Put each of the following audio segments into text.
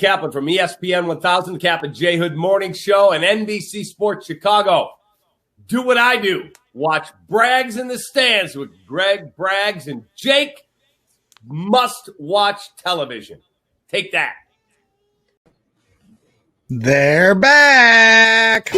Kaplan from ESPN 1000, Cap and J Hood Morning Show, and NBC Sports Chicago. Do what I do. Watch Braggs in the Stands with Greg Braggs and Jake. Must watch television. Take that. They're back.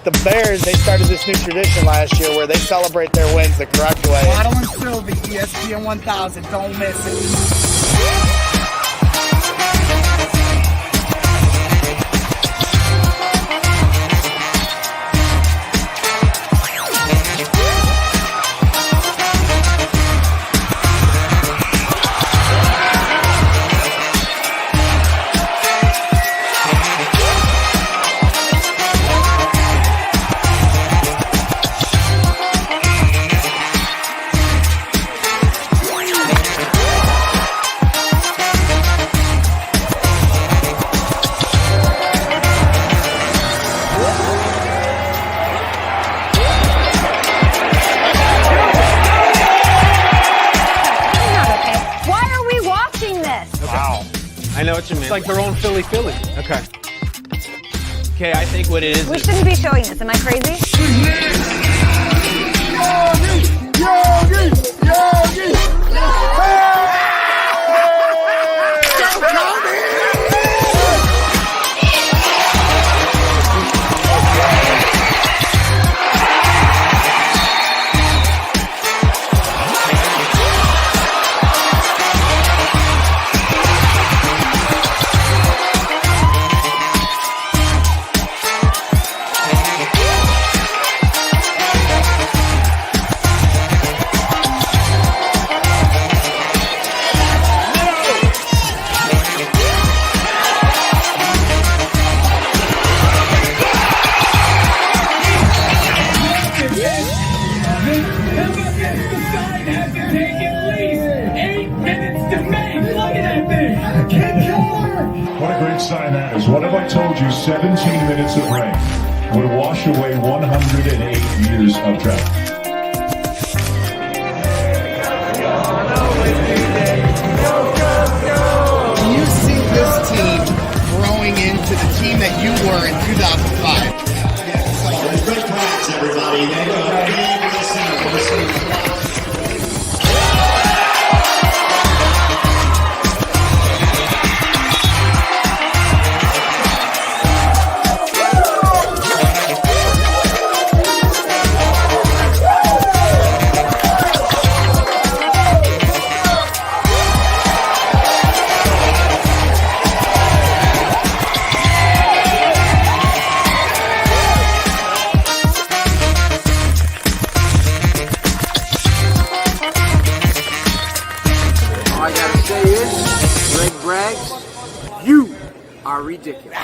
The Bears, they started this new tradition last year where they celebrate their wins the correct way. Bottle and Sylvie, ESPN 1000, don't miss it. I know what you mean. It's like their own Philly. Okay. Okay, I think what it is. We shouldn't be showing this. Am I crazy? Yogi! What a great sign that is. What if I told you 17 minutes of rain would wash away 108 years of drought? Do you see this team growing into the team that you were in 2005? Great practice, everybody. They go big listen. You are ridiculous.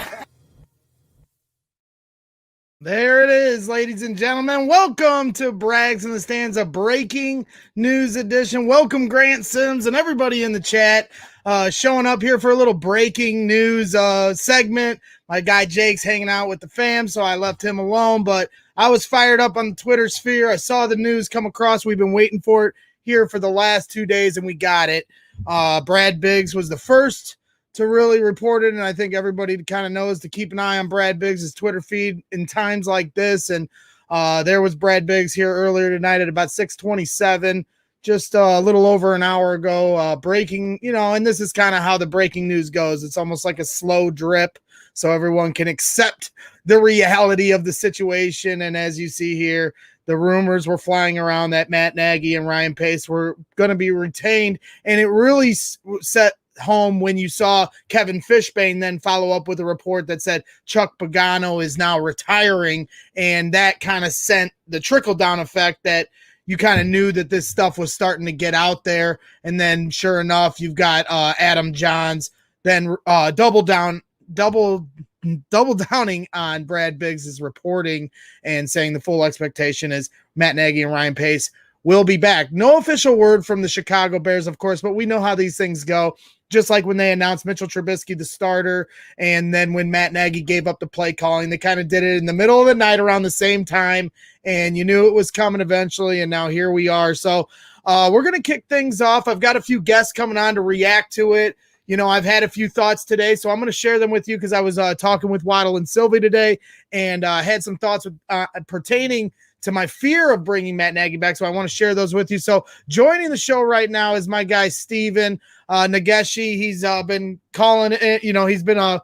There it is, ladies and gentlemen. Welcome to Braggs in the Stands, a breaking news edition. Welcome, Grant Sims and everybody in the chat showing up here for a little breaking news segment. My guy Jake's hanging out with the fam, so I left him alone. But I was fired up on the Twitter sphere. I saw the news come across. We've been waiting for it here for the last 2 days, and we got it. Brad Biggs was the first to really report it, and I think everybody kind of knows to keep an eye on Brad Biggs' Twitter feed in times like this. And there was Brad Biggs here earlier tonight at about 6:27, just a little over an hour ago, breaking, and this is kind of how the breaking news goes. It's almost like a slow drip so everyone can accept the reality of the situation. And as you see here, the rumors were flying around that Matt Nagy and Ryan Pace were going to be retained, and it really set home when you saw Kevin Fishbane then follow up with a report that said Chuck Pagano is now retiring, and that kind of sent the trickle-down effect that you kind of knew that this stuff was starting to get out there. And then sure enough, you've got Adam Johns then double downing on Brad Biggs' reporting and saying the full expectation is Matt Nagy and Ryan Pace will be back. No official word from the Chicago Bears, of course, but we know how these things go. Just like when they announced Mitchell Trubisky the starter, and then when Matt Nagy gave up the play calling, they kind of did it in the middle of the night around the same time, and you knew it was coming eventually, and now here we are. So we're going to kick things off. I've got a few guests coming on to react to it. You know, I've had a few thoughts today, so I'm going to share them with you because I was talking with Waddle and Sylvie today, and had some thoughts pertaining to my fear of bringing Matt Nagy back, so I want to share those with you. So joining the show right now is my guy Steven Nageshi. He's been calling it, he's been a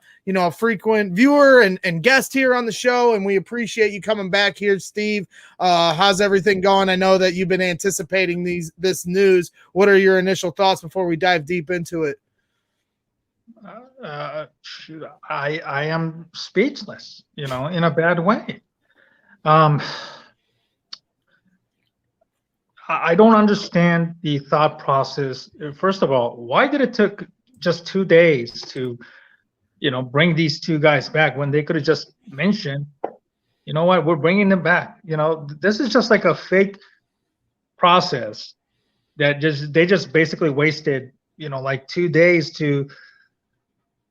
frequent viewer and guest here on the show, and we appreciate you coming back here, Steve. How's everything going? I know that you've been anticipating this news. What are your initial thoughts before we dive deep into it? I am speechless, in a bad way. I don't understand the thought process. First of all, why did it took just 2 days to, bring these two guys back when they could have just mentioned, you know what, we're bringing them back. This is just like a fake process that they just basically wasted, like 2 days to,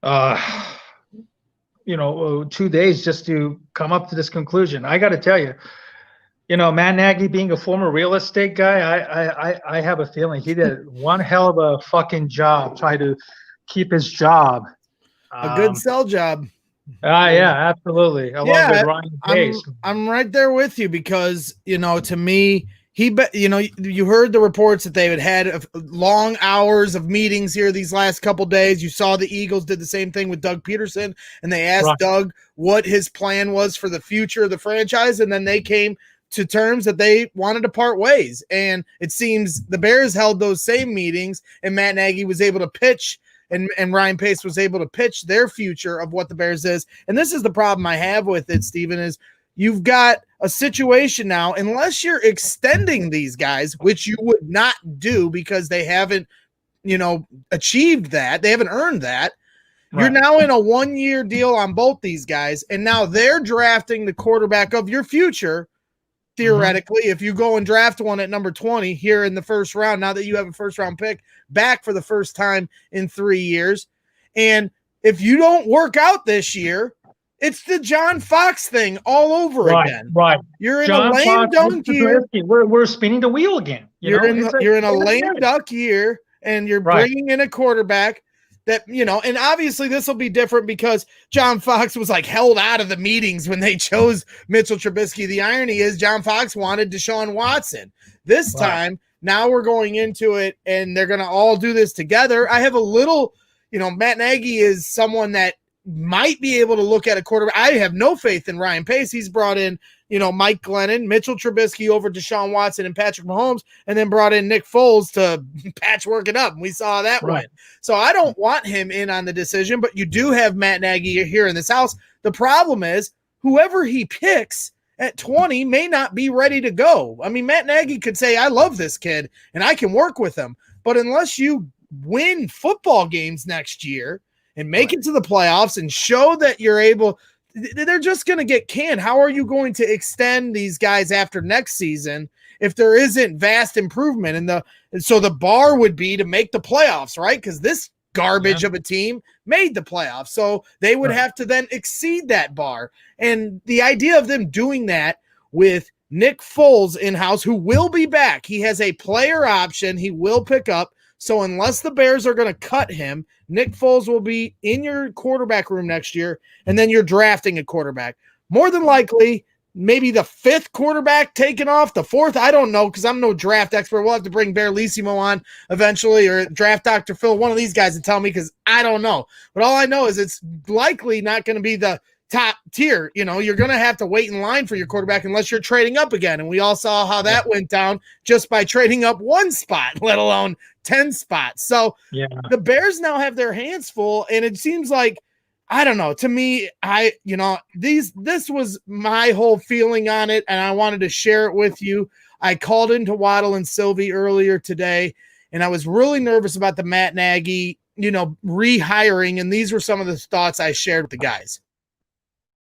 2 days just to come up to this conclusion. I got to tell you, Matt Nagy being a former real estate guy, I have a feeling he did one hell of a fucking job trying to keep his job. A good sell job. Yeah, absolutely. Along with Ryan Pace. I'm right there with you because, to me, you heard the reports that they had long hours of meetings here these last couple days. You saw the Eagles did the same thing with Doug Peterson, and they asked Doug what his plan was for the future of the franchise, and then they came to terms that they wanted to part ways. And it seems the Bears held those same meetings, and Matt Nagy was able to pitch, and Ryan Pace was able to pitch their future of what the Bears is. And this is the problem I have with it, Steven, is you've got a situation now, unless you're extending these guys, which you would not do because they haven't, achieved that. They haven't earned that. Right. You're now in a 1-year deal on both these guys, and now they're drafting the quarterback of your future. Theoretically, if you go and draft one at number 20 here in the first round, now that you have a first round pick back for the first time in 3 years. And if you don't work out this year, it's the John Fox thing all over again. Right. You're in a lame dunk year. We're spinning the wheel again. You're in a lame duck year, and you're bringing in a quarterback that, and obviously this will be different because John Fox was held out of the meetings when they chose Mitchell Trubisky. The irony is John Fox wanted Deshaun Watson. This time, now we're going into it and they're going to all do this together. I have a little, Matt Nagy is someone that might be able to look at a quarterback. I have no faith in Ryan Pace. He's brought in, Mike Glennon, Mitchell Trubisky over Deshaun Watson and Patrick Mahomes, and then brought in Nick Foles to patchwork it up. And we saw that win. So I don't want him in on the decision, but you do have Matt Nagy here in this house. The problem is whoever he picks at 20 may not be ready to go. I mean, Matt Nagy could say, I love this kid and I can work with him. But unless you win football games next year and make it to the playoffs and show that you're able – they're just going to get canned. How are you going to extend these guys after next season if there isn't vast improvement? And so the bar would be to make the playoffs, right? Because this garbage of a team made the playoffs. So they would have to then exceed that bar. And the idea of them doing that with Nick Foles in-house, who will be back, he has a player option he will pick up. So unless the Bears are going to cut him, Nick Foles will be in your quarterback room next year, and then you're drafting a quarterback. More than likely, maybe the 5th quarterback taken off, the 4th, I don't know, because I'm no draft expert. We'll have to bring Bear Lissimo on eventually, or Draft Dr. Phil, one of these guys to tell me, because I don't know. But all I know is it's likely not going to be the top tier. You know, you're going to have to wait in line for your quarterback unless you're trading up again. And we all saw how that went down just by trading up one spot, let alone 10 spots. So the Bears now have their hands full, and it seems like, I don't know, to me, this was my whole feeling on it, and I wanted to share it with you. I called into Waddle and Sylvie earlier today, and I was really nervous about the Matt Nagy, rehiring, and these were some of the thoughts I shared with the guys.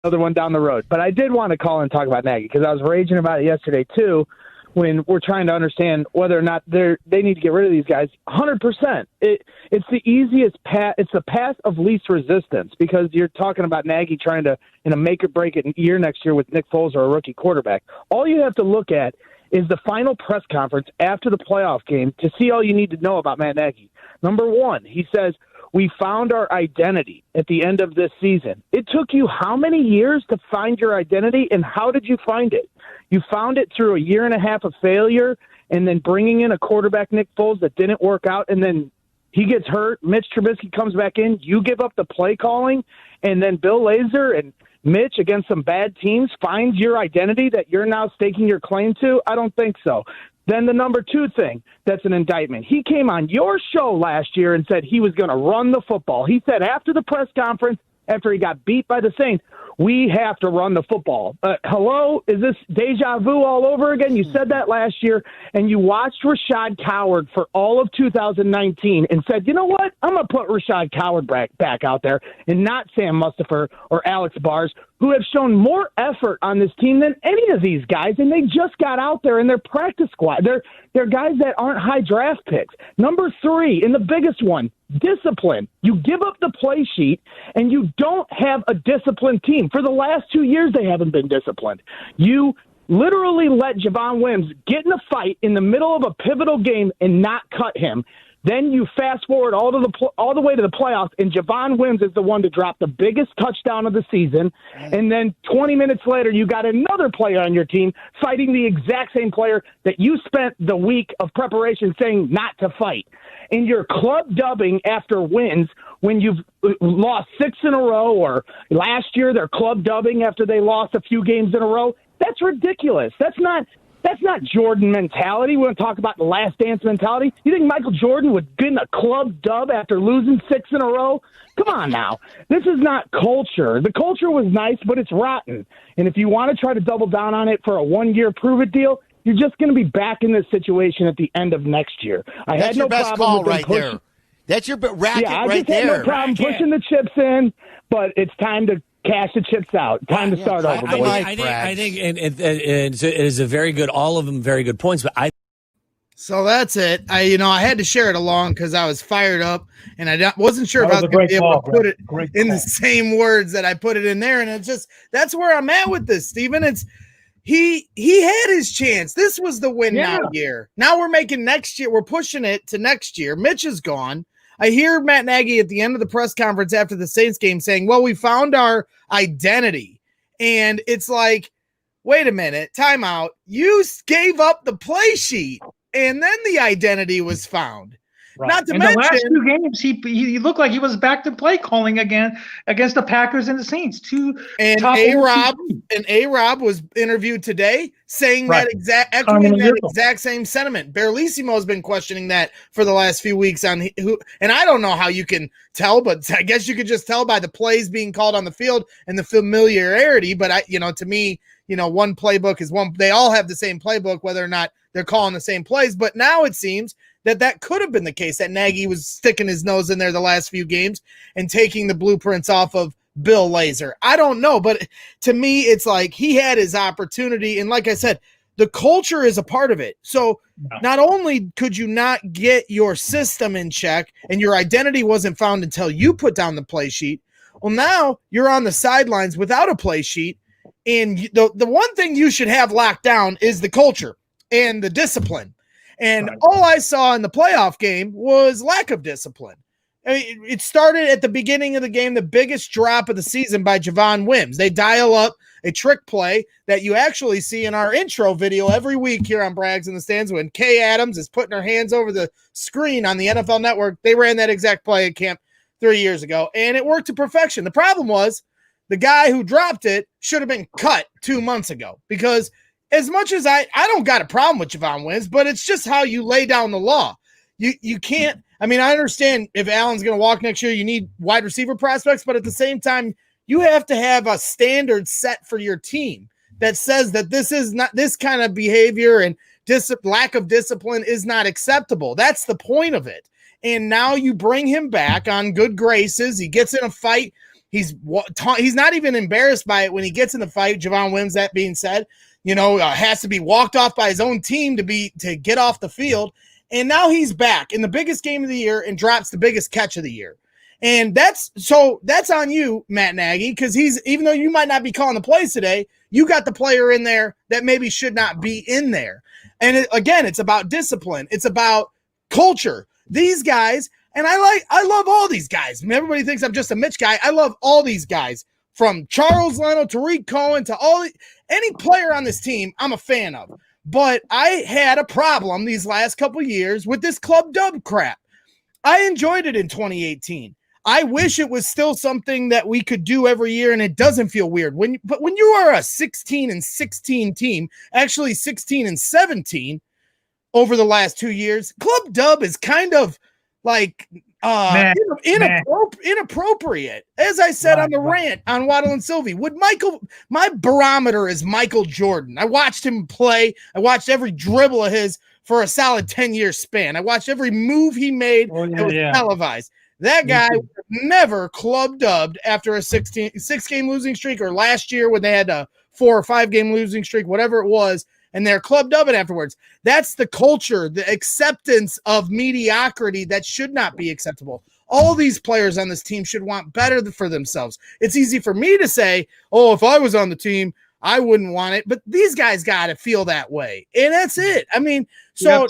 Another one down the road. But I did want to call and talk about Nagy because I was raging about it yesterday too, when we're trying to understand whether or not they need to get rid of these guys. 100%. It's the easiest path. It's the path of least resistance because you're talking about Nagy trying to make or break it year next year with Nick Foles or a rookie quarterback. All you have to look at is the final press conference after the playoff game to see all you need to know about Matt Nagy. Number one, he says, we found our identity at the end of this season. It took you how many years to find your identity, and how did you find it? You found it through a year and a half of failure and then bringing in a quarterback, Nick Foles, that didn't work out, and then he gets hurt. Mitch Trubisky comes back in. You give up the play calling, and then Bill Lazor and Mitch against some bad teams finds your identity that you're now staking your claim to? I don't think so. Then the number two thing that's an indictment. He came on your show last year and said he was going to run the football. He said after the press conference, after he got beat by the Saints, we have to run the football. Hello? Is this deja vu all over again? You said that last year, and you watched Rashad Coward for all of 2019 and said, you know what? I'm going to put Rashad Coward back out there and not Sam Mustipher or Alex Bars, who have shown more effort on this team than any of these guys, and they just got out there in their practice squad. They're guys that aren't high draft picks. Number three, and the biggest one, discipline. You give up the play sheet, and you don't have a disciplined team. For the last 2 years, they haven't been disciplined. You literally let Javon Wims get in a fight in the middle of a pivotal game and not cut him. Then you fast forward all the way to the playoffs, and Javon Wims is the one to drop the biggest touchdown of the season. And then 20 minutes later, you got another player on your team fighting the exact same player that you spent the week of preparation saying not to fight. And you're club dubbing after wins when you've lost 6 in a row, or last year they're club dubbing after they lost a few games in a row. That's ridiculous. That's not Jordan mentality. We want to talk about the last dance mentality. You think Michael Jordan would get in a club dub after losing 6 in a row? Come on now. This is not culture. The culture was nice, but it's rotten. And if you want to try to double down on it for a 1-year prove-it deal, you're just going to be back in this situation at the end of next year. That's your best call right there. That's your racket right there. I just had no problem pushing the chips in, but it's time to cash the chips out. Time to start over. I think it is a very good, all of them very good points, but So that's it. I had to share it along because I was fired up, and I wasn't sure if I was going to be able to put it in the same words that I put it in there. And it's just, that's where I'm at with this, Steven. It's he had his chance. This was the win now year. Now we're making next year. We're pushing it to next year. Mitch is gone. I hear Matt Nagy at the end of the press conference after the Saints game saying, well, we found our identity. And it's like, wait a minute, time out. You gave up the play sheet, and then the identity was found. Right. Not to in mention, the last 2 games, he looked like he was back to play calling again against the Packers and the Saints. And A-Rob was interviewed today saying that echoing that exact same sentiment. Barlissimo has been questioning that for the last few weeks and I don't know how you can tell, but I guess you could just tell by the plays being called on the field and the familiarity. But to me, one playbook is one. They all have the same playbook, whether or not they're calling the same plays. But now it seems that could have been the case, that Nagy was sticking his nose in there the last few games and taking the blueprints off of Bill Lazor. I don't know, but to me, it's like he had his opportunity. And like I said, the culture is a part of it. So not only could you not get your system in check and your identity wasn't found until you put down the play sheet, well, now you're on the sidelines without a play sheet. And the one thing you should have locked down is the culture and the discipline. And all I saw in the playoff game was lack of discipline. I mean, it started at the beginning of the game, the biggest drop of the season by Javon Wims. They dial up a trick play that you actually see in our intro video every week here on Brags in the Stands when Kay Adams is putting her hands over the screen on the NFL Network. They ran that exact play at camp 3 years ago, and it worked to perfection. The problem was the guy who dropped it should have been cut 2 months ago, because as much as I don't got a problem with Javon Wims, but it's just how you lay down the law. You can't. I mean, I understand if Allen's going to walk next year, you need wide receiver prospects, but at the same time, you have to have a standard set for your team that says that this is not, this kind of behavior and lack of discipline is not acceptable. That's the point of it. And now you bring him back on good graces. He gets in a fight. He's not even embarrassed by it when he gets in the fight. Javon Wims, that being said, has to be walked off by his own team to get off the field. And now he's back in the biggest game of the year and drops the biggest catch of the year. And that's on you, Matt Nagy, because even though you might not be calling the plays today, you got the player in there that maybe should not be in there. And again, it's about discipline. It's about culture. These guys, and I love all these guys. I mean, everybody thinks I'm just a Mitch guy. I love all these guys, from Charles Leno, Tariq Cohen, to any player on this team I'm a fan of. But I had a problem these last couple years with this club dub crap. I enjoyed it in 2018. I wish it was still something that we could do every year, and it doesn't feel weird. But when you are a 16-16 team, actually 16-17 over the last 2 years, club dub is kind of like inappropriate. As I said on the rant on Waddle and Sylvie, my barometer is Michael Jordan. I watched him play. I watched every dribble of his for a solid 10-year span. I watched every move he made. It was televised. That guy was never club dubbed after a 6-game losing streak, or last year when they had a 4 or 5 game losing streak, whatever it was, and they're club dubbing afterwards. That's the culture, the acceptance of mediocrity that should not be acceptable. All these players on this team should want better for themselves. It's easy for me to say, oh, if I was on the team, I wouldn't want it. But these guys got to feel that way. And that's it. I mean, so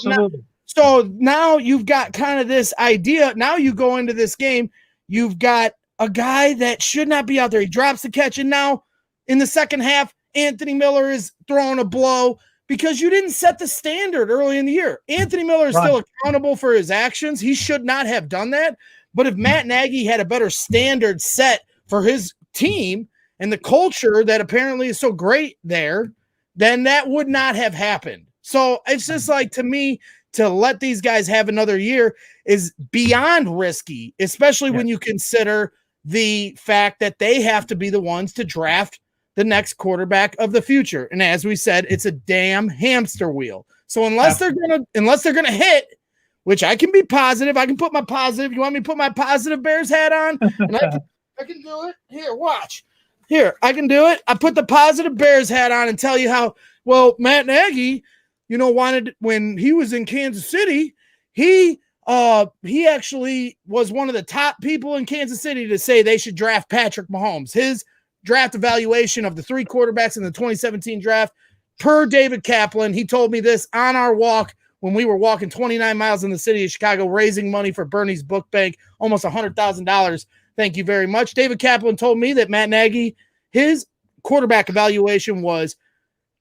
now you've got kind of this idea. Now you go into this game, you've got a guy that should not be out there. He drops the catch, and now in the second half, Anthony Miller is throwing a blow because you didn't set the standard early in the year. Anthony Miller is still accountable for his actions. He should not have done that. But if Matt Nagy had a better standard set for his team and the culture that apparently is so great there, then that would not have happened. So it's just like, to me, to let these guys have another year is beyond risky, especially when you consider the fact that they have to be the ones to draft the next quarterback of the future. And as we said, it's a damn hamster wheel. So unless they're gonna hit, which I can be positive, I can put my positive. You want me to put my positive Bears hat on? And I can do it. Here, watch. Here, I can do it. I put the positive Bears hat on and tell you how well Matt Nagy, wanted, when he was in Kansas City, he actually was one of the top people in Kansas City to say they should draft Patrick Mahomes. His draft evaluation of the 3 quarterbacks in the 2017 draft, per David Kaplan, he told me this on our walk when we were walking 29 miles in the city of Chicago, raising money for Bernie's book bank, almost $100,000. Thank you very much. David Kaplan told me that Matt Nagy, his quarterback evaluation was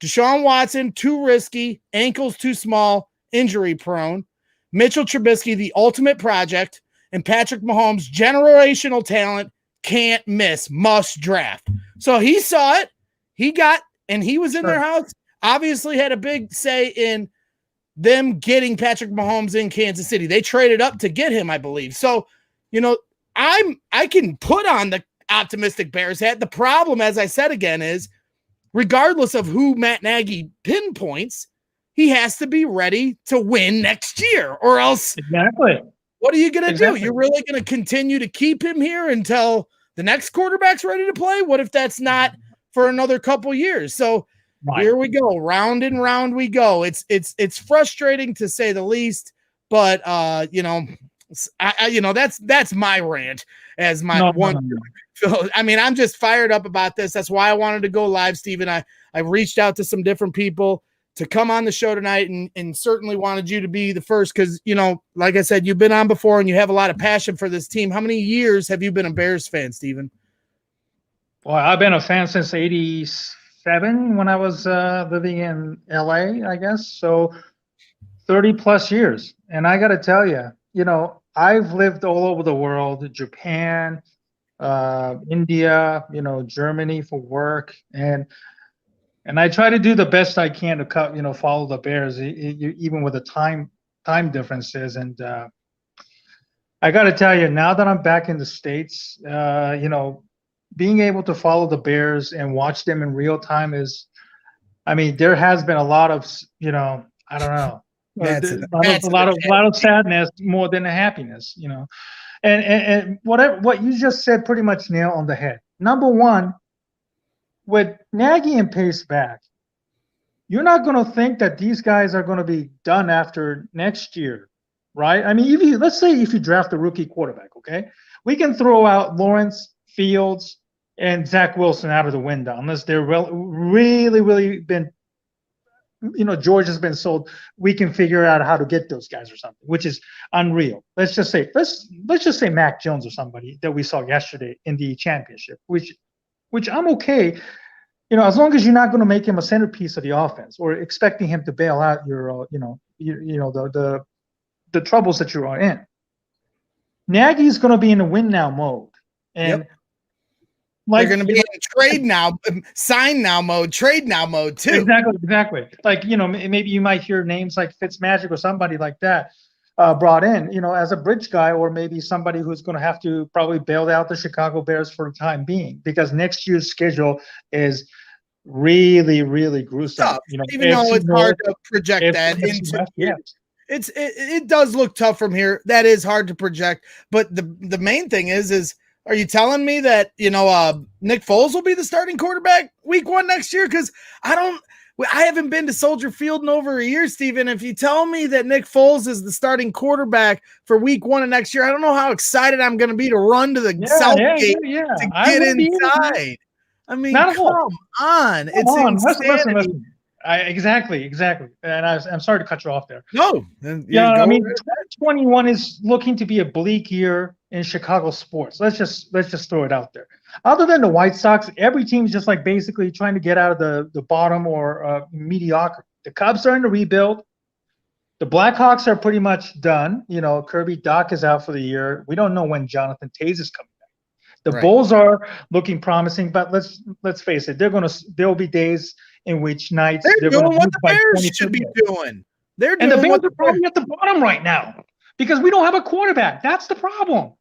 Deshaun Watson, too risky, ankles too small, injury prone, Mitchell Trubisky, the ultimate project, and Patrick Mahomes, generational talent, can't miss, must draft. So he saw it. He was in their house, obviously had a big say in them getting Patrick Mahomes in Kansas City. They traded up to get him, I believe. So, I can put on the optimistic Bears hat. The problem, as I said again, is regardless of who Matt Nagy pinpoints, he has to be ready to win next year, or else what are you going to do? You're really going to continue to keep him here until the next quarterback's ready to play? What if that's not for another couple years? So here we go. Round and round we go. It's frustrating to say the least, but that's my rant as my one. So, I mean, I'm just fired up about this. That's why I wanted to go live, Steven. I reached out to some different people to come on the show tonight, and certainly wanted you to be the first because, like I said, you've been on before and you have a lot of passion for this team. How many years have you been a Bears fan, Steven? Well, I've been a fan since 87 when I was living in LA, I guess. So 30 plus years. And I got to tell you, I've lived all over the world, Japan, India, Germany for work, and I try to do the best I can to follow the Bears, even with the time differences. And I got to tell you, now that I'm back in the States, being able to follow the Bears and watch them in real time there has been a lot of, I don't know, a lot of sadness more than the happiness, and what you just said pretty much nail on the head. Number one, with Nagy and Pace back, you're not going to think that these guys are going to be done after next year, right? I mean, let's say if you draft a rookie quarterback, okay, we can throw out Lawrence, Fields, and Zach Wilson out of the window unless they're really been, George has been sold. We can figure out how to get those guys or something, which is unreal. Let's just say Mac Jones or somebody that we saw yesterday in the championship, which I'm okay. As long as you're not going to make him a centerpiece of the offense or expecting him to bail out your, the troubles that you are in. Nagy's going to be in a win now mode, and they're going to be in trade now, sign now mode, trade now mode too. Exactly. Like maybe you might hear names like Fitzmagic or somebody like that brought in, as a bridge guy, or maybe somebody who's going to have to probably bail out the Chicago Bears for the time being, because next year's schedule is really gruesome. Tough. Even though it's hard to project that into, it does look tough from here. That is hard to project, but the main thing is are you telling me that Nick Foles will be the starting quarterback week 1 next year? Because I haven't been to Soldier Field in over a year, Steven. If you tell me that Nick Foles is the starting quarterback for week 1 of next year, I don't know how excited I'm going to be to run to the Southgate to get inside. I mean, come on. It's insanity. Listen. Exactly. And I'm sorry to cut you off there. No. 2021 is looking to be a bleak year in Chicago sports. Let's just throw it out there. Other than the White Sox, every team's just like basically trying to get out of the bottom or mediocrity. The Cubs are in the rebuild. The Blackhawks are pretty much done. Kirby Doc is out for the year. We don't know when Jonathan Taze is coming back. The Bulls are looking promising, but let's face it, there'll be days in which nights they're doing what the Bears should be doing. The Bears are probably at the bottom right now because we don't have a quarterback. That's the problem.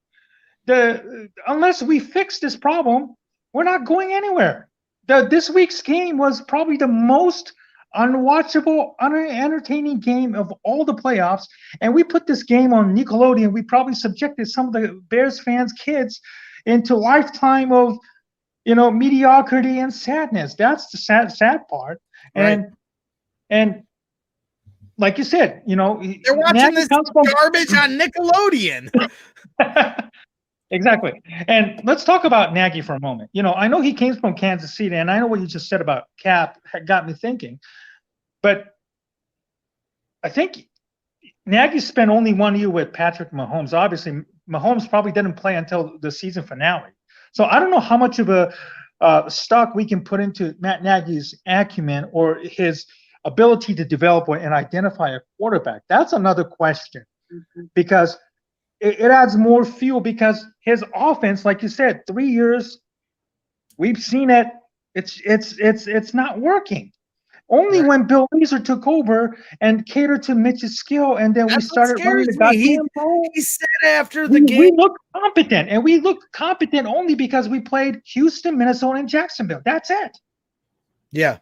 Unless we fix this problem, we're not going anywhere. This week's game was probably the most unwatchable, unentertaining game of all the playoffs, and we put this game on Nickelodeon. We probably subjected some of the Bears fans' kids into a lifetime of mediocrity and sadness. That's the sad part. And like you said, they're watching this garbage on Nickelodeon. Exactly. And let's talk about Nagy for a moment. I know he came from Kansas City, and I know what you just said about Cap got me thinking. But I think Nagy spent only 1 year with Patrick Mahomes. Obviously, Mahomes probably didn't play until the season finale. So I don't know how much of a stock we can put into Matt Nagy's acumen or his ability to develop and identify a quarterback. That's another question, because it adds more fuel, because his offense, like you said, 3 years, we've seen it. It's not working. Only when Bill Lazor took over and catered to Mitch's skill, and then we started running the goddamn ball. He said after the game, we looked competent, and we looked competent only because we played Houston, Minnesota, and Jacksonville. That's it. Yeah.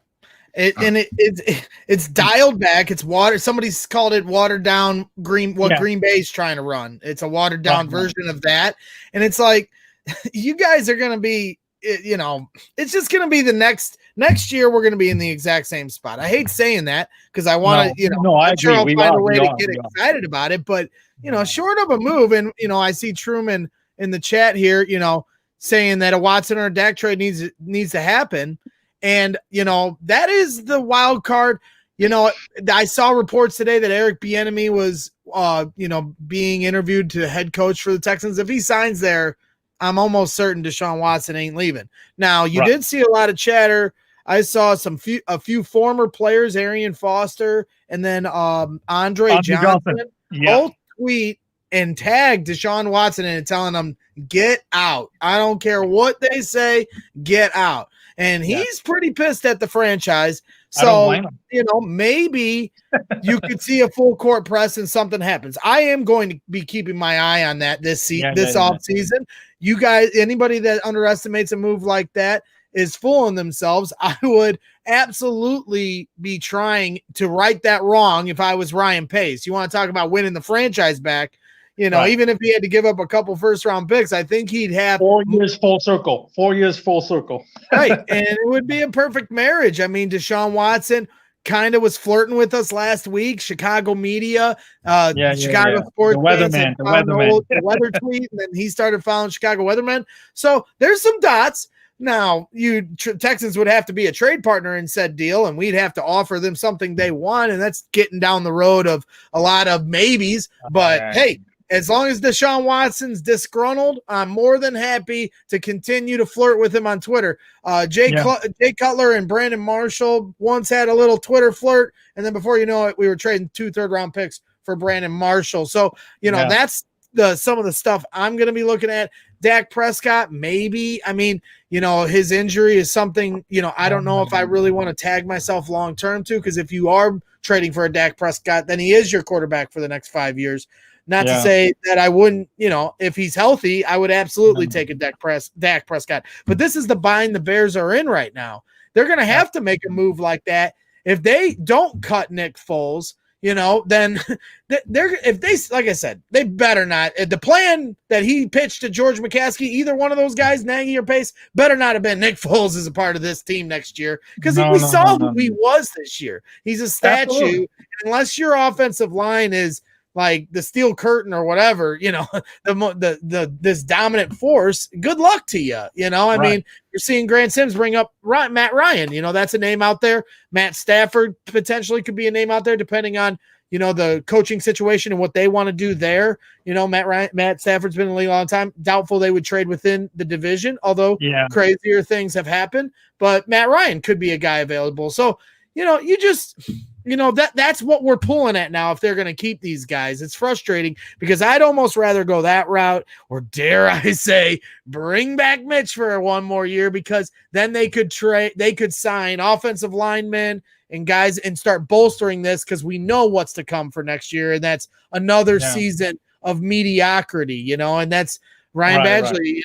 It's dialed back. It's water. Somebody's called it watered down Green Bay's trying to run. It's a watered down version of that. And it's like, you guys are going to be, it's just going to be the next year. We're going to be in the exact same spot. I hate saying that because I want to, I'm sure I'll find a way to get excited about it, but short of a move. And, I see Truman in the chat here, saying that a Watson or a Dak trade needs to happen. And, that is the wild card. I saw reports today that Eric Bieniemy was, being interviewed to head coach for the Texans. If he signs there, I'm almost certain Deshaun Watson ain't leaving. Now, you did see a lot of chatter. I saw a few former players, Arian Foster and then Andre Johnson, both tweet and tag Deshaun Watson and telling him, get out. I don't care what they say, get out. And he's pretty pissed at the franchise. So, maybe you could see a full court press and something happens. I am going to be keeping my eye on that this offseason. You guys, anybody that underestimates a move like that is fooling themselves. I would absolutely be trying to right that wrong if I was Ryan Pace. You want to talk about winning the franchise back? Even if he had to give up a couple first-round picks, I think he'd have 4 years full circle. 4 years full circle. Right, and it would be a perfect marriage. I mean, Deshaun Watson kind of was flirting with us last week. Chicago media, Chicago sports, the weather tweet, and then he started following Chicago weathermen. So there's some dots. Now, Texans would have to be a trade partner in said deal, and we'd have to offer them something they want, and that's getting down the road of a lot of maybes. But hey, as long as Deshaun Watson's disgruntled, I'm more than happy to continue to flirt with him on Twitter. Jay Cutler and Brandon Marshall once had a little Twitter flirt, and then before you know it, we were trading 2 third-round picks for Brandon Marshall. So, that's some of the stuff I'm going to be looking at. Dak Prescott, maybe. I mean, his injury is something, I don't know if I really want to tag myself long-term to, because if you are trading for a Dak Prescott, then he is your quarterback for the next 5 years. Not to say that I wouldn't, if he's healthy, I would absolutely take a Dak Prescott. But this is the bind the Bears are in right now. They're going to have to make a move like that. If they don't cut Nick Foles, then like I said, they better not. The plan that he pitched to George McCaskey, either one of those guys, Nagy or Pace, better not have been Nick Foles as a part of this team next year, because we saw who he was this year. He's a statue. Absolutely. Unless your offensive line is like the steel curtain or whatever, this dominant force, good luck to you. I mean, you're seeing Grant Sims bring up Matt Ryan, that's a name out there. Matt Stafford potentially could be a name out there depending on, the coaching situation and what they want to do there. Matt Stafford's been in the league a long time. Doubtful they would trade within the division, although crazier things have happened, but Matt Ryan could be a guy available. So, that's what we're pulling at now if they're going to keep these guys. It's frustrating because I'd almost rather go that route, or dare I say, bring back Mitch for 1 more year, because then they could sign offensive linemen and guys and start bolstering this, because we know what's to come for next year, and that's another season of mediocrity, and that's Ryan Badgley.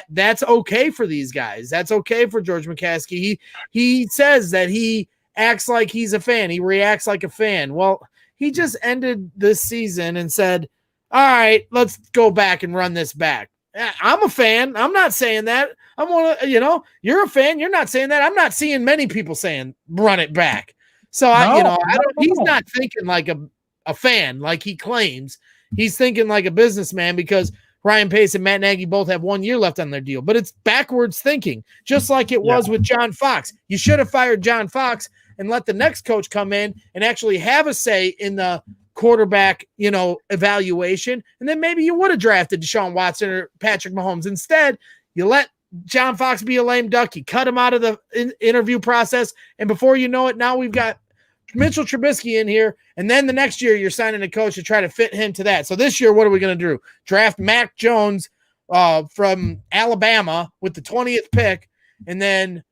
That's okay for these guys. That's okay for George McCaskey. He says that he acts like he's a fan. He reacts like a fan. Well, he just ended this season and said, all right, let's go back and run this back. I'm a fan. I'm not saying that. You're a fan. You're not saying that. I'm not seeing many people saying run it back. So he's not thinking like a fan, like he claims. He's thinking like a businessman, because Ryan Pace and Matt Nagy both have 1 year left on their deal, but it's backwards thinking, just like it was with John Fox. You should have fired John Fox and let the next coach come in and actually have a say in the quarterback, evaluation. And then maybe you would have drafted Deshaun Watson or Patrick Mahomes. Instead, you let John Fox be a lame duck. You cut him out of the interview process. And before you know it, now we've got Mitchell Trubisky in here. And then the next year you're signing a coach to try to fit him to that. So this year, what are we going to do? Draft Mac Jones from Alabama with the 20th pick. And then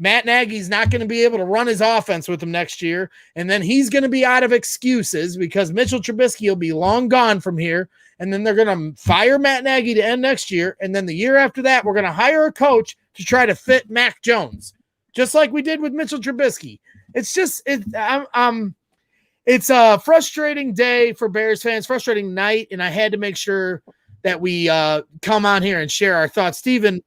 Matt Nagy's not going to be able to run his offense with him next year. And then he's going to be out of excuses because Mitchell Trubisky will be long gone from here. And then they're going to fire Matt Nagy to end next year. And then the year after that, we're going to hire a coach to try to fit Mac Jones, just like we did with Mitchell Trubisky. It's just, it's a frustrating day for Bears fans, frustrating night. And I had to make sure that we come on here and share our thoughts. Steven,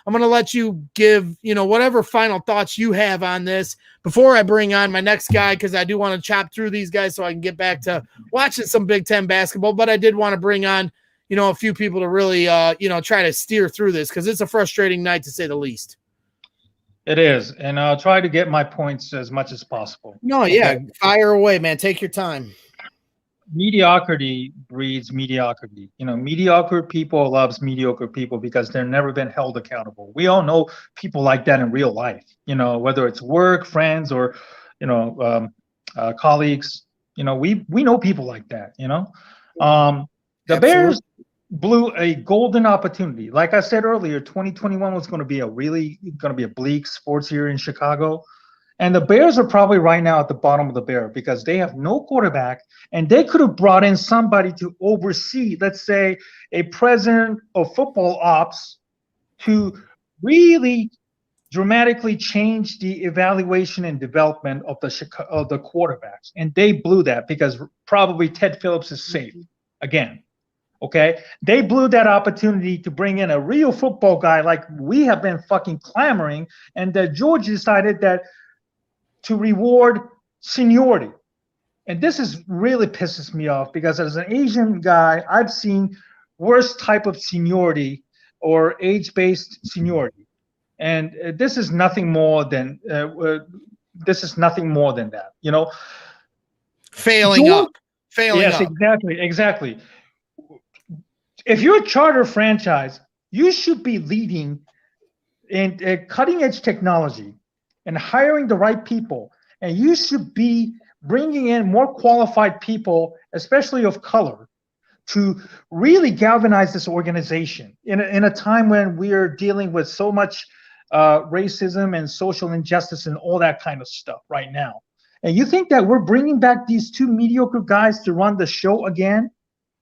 I'm going to let you give, whatever final thoughts you have on this before I bring on my next guy, because I do want to chop through these guys so I can get back to watching some Big Ten basketball. But I did want to bring on, a few people to really, try to steer through this, because it's a frustrating night to say the least. It is. And I'll try to get my points as much as possible. No, yeah. Okay. Fire away, man. Take your time. Mediocrity breeds mediocrity. Mediocre people loves mediocre people because they've never been held accountable. We all know people like that in real life, whether it's work, friends, or, colleagues, we know people like that, The Bears blew a golden opportunity. Like I said earlier, 2021 was going to be a bleak sports year in Chicago. And the Bears are probably right now at the bottom of the barrel because they have no quarterback, and they could have brought in somebody to oversee, let's say, a president of football ops to really dramatically change the evaluation and development of the quarterbacks. And they blew that because probably Ted Phillips is safe again. Okay, they blew that opportunity to bring in a real football guy like we have been fucking clamoring, and that George decided that to reward seniority. And this is really pisses me off because as an Asian guy, I've seen worse type of seniority or age-based seniority. And this is nothing more than that, you know. Failing up. Yes, exactly. If you're a charter franchise, you should be leading in cutting-edge technology and hiring the right people. And you should be bringing in more qualified people, especially of color, to really galvanize this organization in a time when we are dealing with so much racism and social injustice and all that kind of stuff right now. And you think that we're bringing back these two mediocre guys to run the show again?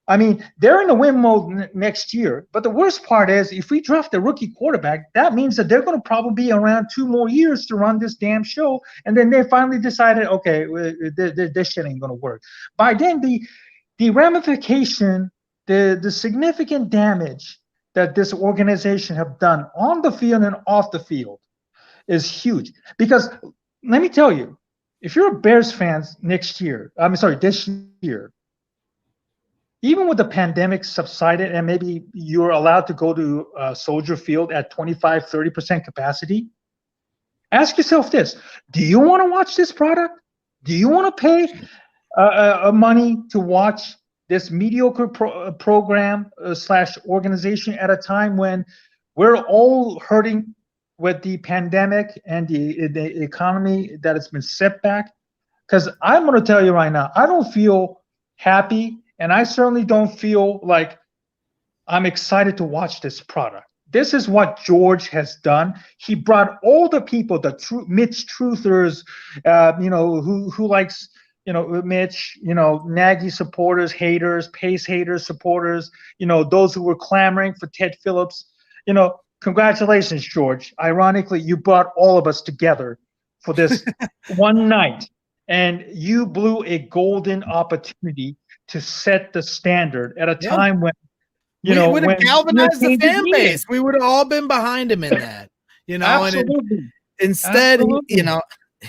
I mean, they're in the win mode next year. But the worst part is if we draft a rookie quarterback, that means that they're going to probably be around 2 more years to run this damn show. And then they finally decided, okay, this shit ain't going to work. By then, the ramification, the significant damage that this organization have done on the field and off the field is huge. Because let me tell you, if you're a Bears fan this year, even with the pandemic subsided and maybe you're allowed to go to Soldier Field at 25, 30% capacity, ask yourself this. Do you want to watch this product? Do you want to pay money to watch this mediocre program / organization at a time when we're all hurting with the pandemic and the economy that has been set back? Because I'm going to tell you right now, I don't feel happy. And I certainly don't feel like I'm excited to watch this product. This is what George has done. He brought all the people, Mitch truthers, who likes, Mitch, Nagy supporters, haters, Pace haters, supporters, those who were clamoring for Ted Phillips. Congratulations, George. Ironically, you brought all of us together for this one night, and you blew a golden opportunity to set the standard at a time when we would have galvanized the fan base. We would have all been behind him in that, Absolutely. And instead, Absolutely.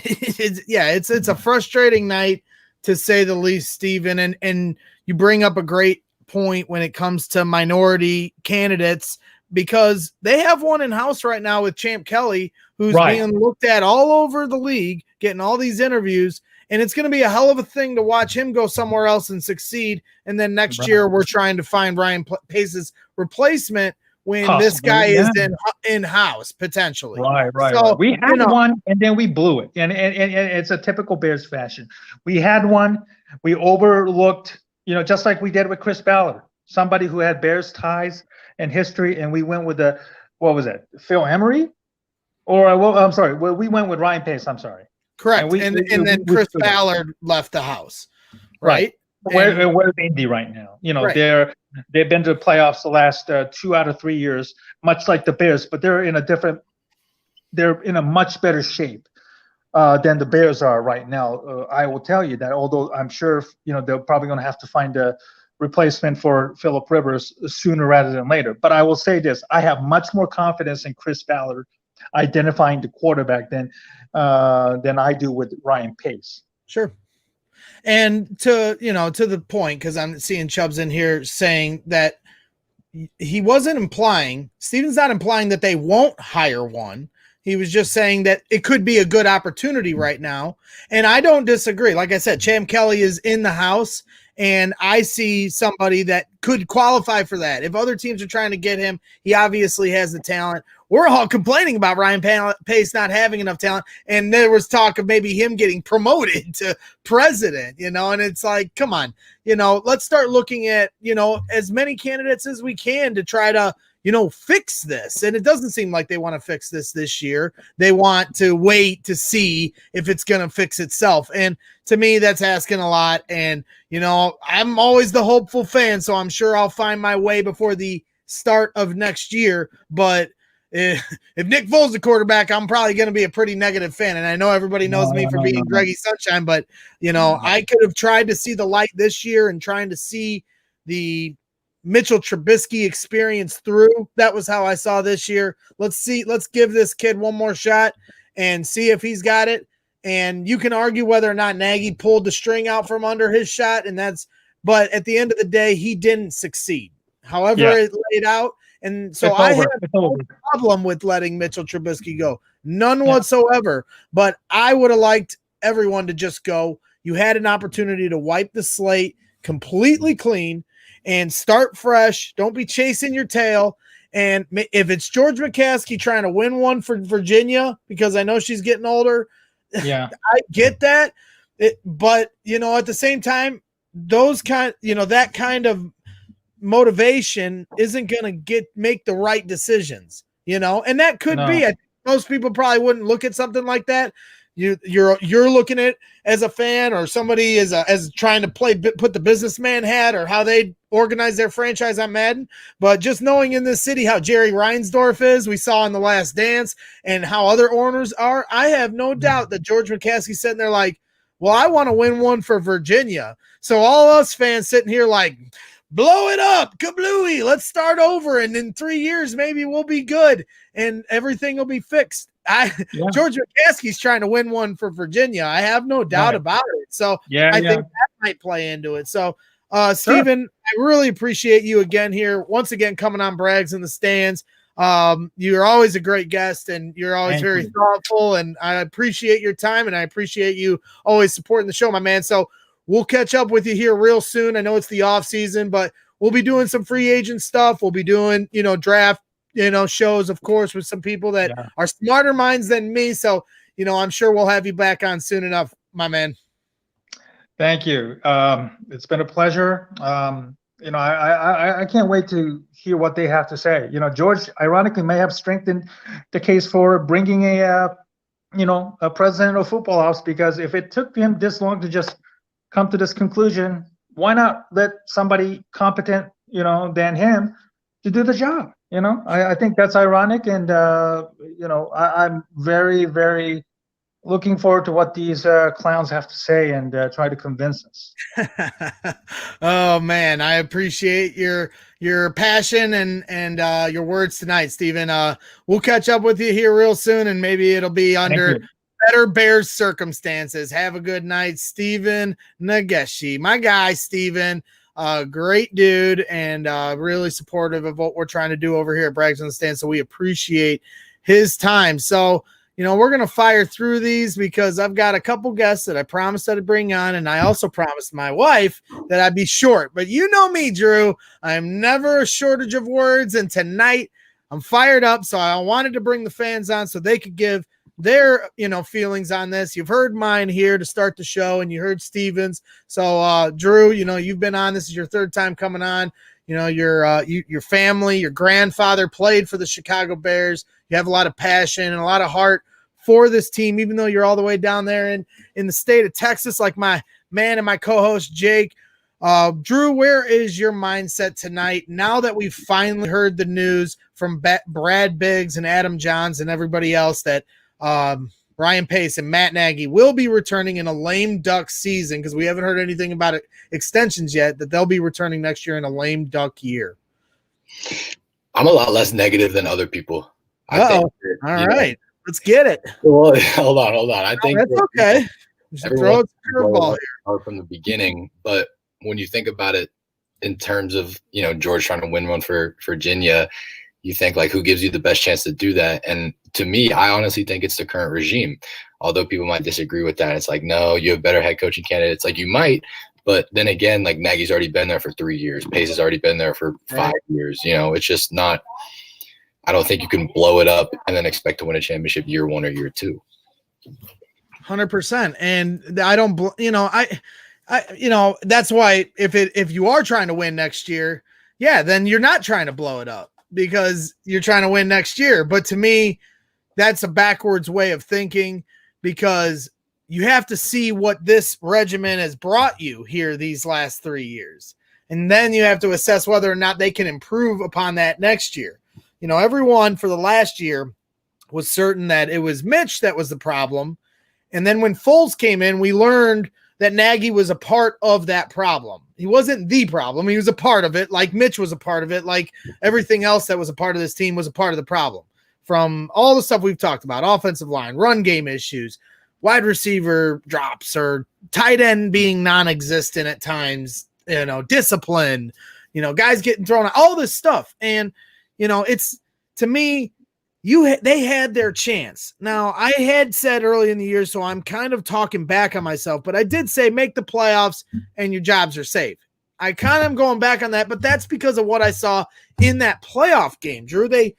It's a frustrating night to say the least, Stephen. And you bring up a great point when it comes to minority candidates, because they have one in house right now with Champ Kelly, who's being looked at all over the league, getting all these interviews. And it's going to be a hell of a thing to watch him go somewhere else and succeed. And then next year, we're trying to find Ryan Pace's replacement when this guy is in-house, potentially. Right. So, we had one, and then we blew it. And it's a typical Bears fashion. We had one. We overlooked, just like we did with Chris Ballard, somebody who had Bears ties and history. And we went with what was it, Phil Emery? We went with Ryan Pace. I'm sorry. Correct. And then Chris Ballard left the house, right? Where's Indy right now? They've been to the playoffs the last 2 out of 3 years, much like the Bears, but they're in a much better shape than the Bears are right now. I will tell you that, although I'm sure they're probably going to have to find a replacement for Phillip Rivers sooner rather than later. But I will say this: I have much more confidence in Chris Ballard identifying the quarterback than I do with Ryan Pace. Sure. And to the point, because I'm seeing Chubbs in here saying that he wasn't implying, Steven's not implying that they won't hire one. He was just saying that it could be a good opportunity right now. And I don't disagree. Like I said, Champ Kelly is in the house, and I see somebody that could qualify for that. If other teams are trying to get him, he obviously has the talent. we're all complaining about Ryan Pace not having enough talent. And there was talk of maybe him getting promoted to president, and it's like, come on, let's start looking at, as many candidates as we can to try to, fix this. And it doesn't seem like they want to fix this year. They want to wait to see if it's going to fix itself. And to me, that's asking a lot. And, I'm always the hopeful fan, so I'm sure I'll find my way before the start of next year. But if Nick Foles is the quarterback, I'm probably going to be a pretty negative fan. And I know everybody knows me for being Greggy Sunshine, but, I could have tried to see the light this year and trying to see the Mitchell Trubisky experience through. That was how I saw this year. Let's give this kid one more shot and see if he's got it. And you can argue whether or not Nagy pulled the string out from under his shot, but at the end of the day, he didn't succeed. However, it laid out. And so I have no problem with letting Mitchell Trubisky go. None whatsoever. But I would have liked everyone to just go. You had an opportunity to wipe the slate completely clean and start fresh. Don't be chasing your tail. And if it's George McCaskey trying to win one for Virginia, because I know she's getting older, I get that. But, at the same time, that kind of motivation isn't going to make the right decisions, and that could be. I think most people probably wouldn't look at something like that. You're looking at it as a fan, or somebody as trying to put the businessman hat, or how they organize their franchise on Madden. But just knowing in this city how Jerry Reinsdorf is, we saw in The Last Dance, and how other owners are, I have no doubt that George McCaskey's sitting there like, well, I want to win one for Virginia. So all us fans sitting here like, blow it up, kablooey, let's start over, and in 3 years maybe we'll be good and everything will be fixed. George McCaskey's trying to win one for Virginia. I have no doubt about it. So I think that might play into it. So Stephen, I really appreciate you again here, once again coming on Brags in the Stands. You're always a great guest, and you're always very thoughtful, and I appreciate your time, and I appreciate you always supporting the show, my man. So we'll catch up with you here real soon. I know it's the off season, but we'll be doing some free agent stuff. We'll be doing, draft, shows, of course, with some people that are smarter minds than me. So, I'm sure we'll have you back on soon enough, my man. Thank you. It's been a pleasure. I can't wait to hear what they have to say. George, ironically, may have strengthened the case for bringing a president of football house, because if it took him this long to just come to this conclusion, why not let somebody competent, than him to do the job? I think that's ironic. And, I'm very, very looking forward to what these clowns have to say and try to convince us. Oh man, I appreciate your passion and your words tonight, Stephen. We'll catch up with you here real soon, and maybe it'll be under better Bears circumstances. Have a good night, Stephen Nageshi. My guy, Stephen, great dude, and really supportive of what we're trying to do over here at Brags on the Stand. So we appreciate his time. So, we're going to fire through these because I've got a couple guests that I promised I'd bring on, and I also promised my wife that I'd be short. But you know me, Drew. I'm never a shortage of words, and tonight I'm fired up, so I wanted to bring the fans on so they could give their feelings on this. You've heard mine here to start the show, and you heard Steven's. So Drew, you've been on. This is your third time coming on. Your family, your grandfather played for the Chicago Bears. You have a lot of passion and a lot of heart for this team, even though you're all the way down there in the state of Texas, like my man and my co-host Jake. Drew, where is your mindset tonight now that we've finally heard the news from Brad Biggs and Adam Johns and everybody else that Ryan Pace and Matt Nagy will be returning in a lame duck season, because we haven't heard anything about extensions yet, that they'll be returning next year in a lame duck year? I'm a lot less negative than other people. All right. Let's get it. Well, hold on. I think that's okay. Throw a curveball here from the beginning, but when you think about it in terms of George trying to win one for Virginia, you think like, who gives you the best chance to do that? And to me, I honestly think it's the current regime. Although people might disagree with that, it's like, no, you have better head coaching candidates. Like, you might, but then again, like, Nagy's already been there for 3 years. Pace has already been there for 5 years. It's just not. I don't think you can blow it up and then expect to win a championship year 1 or year 2. 100%. And I don't, that's why if you are trying to win next year, then you're not trying to blow it up because you're trying to win next year. But to me, that's a backwards way of thinking because you have to see what this regimen has brought you here these last 3 years. And then you have to assess whether or not they can improve upon that next year. Everyone for the last year was certain that it was Mitch that was the problem. And then when Foles came in, we learned that Nagy was a part of that problem. He wasn't the problem. He was a part of it, like Mitch was a part of it, like everything else that was a part of this team was a part of the problem. From all the stuff we've talked about, offensive line, run game issues, wide receiver drops, or tight end being non-existent at times, discipline, guys getting thrown out, all this stuff. And, it's, to me, they had their chance. Now, I had said early in the year, so I'm kind of talking back on myself, but I did say make the playoffs and your jobs are safe. I kind of am going back on that, but that's because of what I saw in that playoff game, Drew. They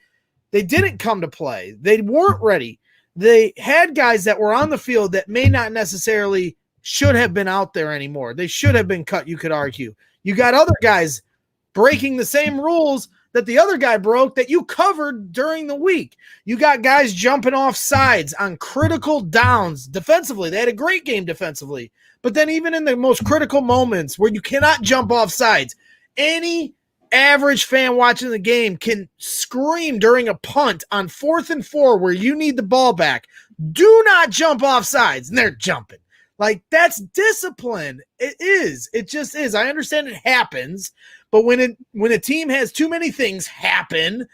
didn't come to play. They weren't ready. They had guys that were on the field that may not necessarily should have been out there anymore. They should have been cut, you could argue. You got other guys breaking the same rules that the other guy broke that you covered during the week. You got guys jumping off sides on critical downs defensively. They had a great game defensively. But then even in the most critical moments where you cannot jump off sides, any average fan watching the game can scream during a punt on 4th and 4 where you need the ball back. Do not jump off sides. And they're jumping. Like, that's discipline. It is. It just is. I understand it happens. But when a team has too many things happen,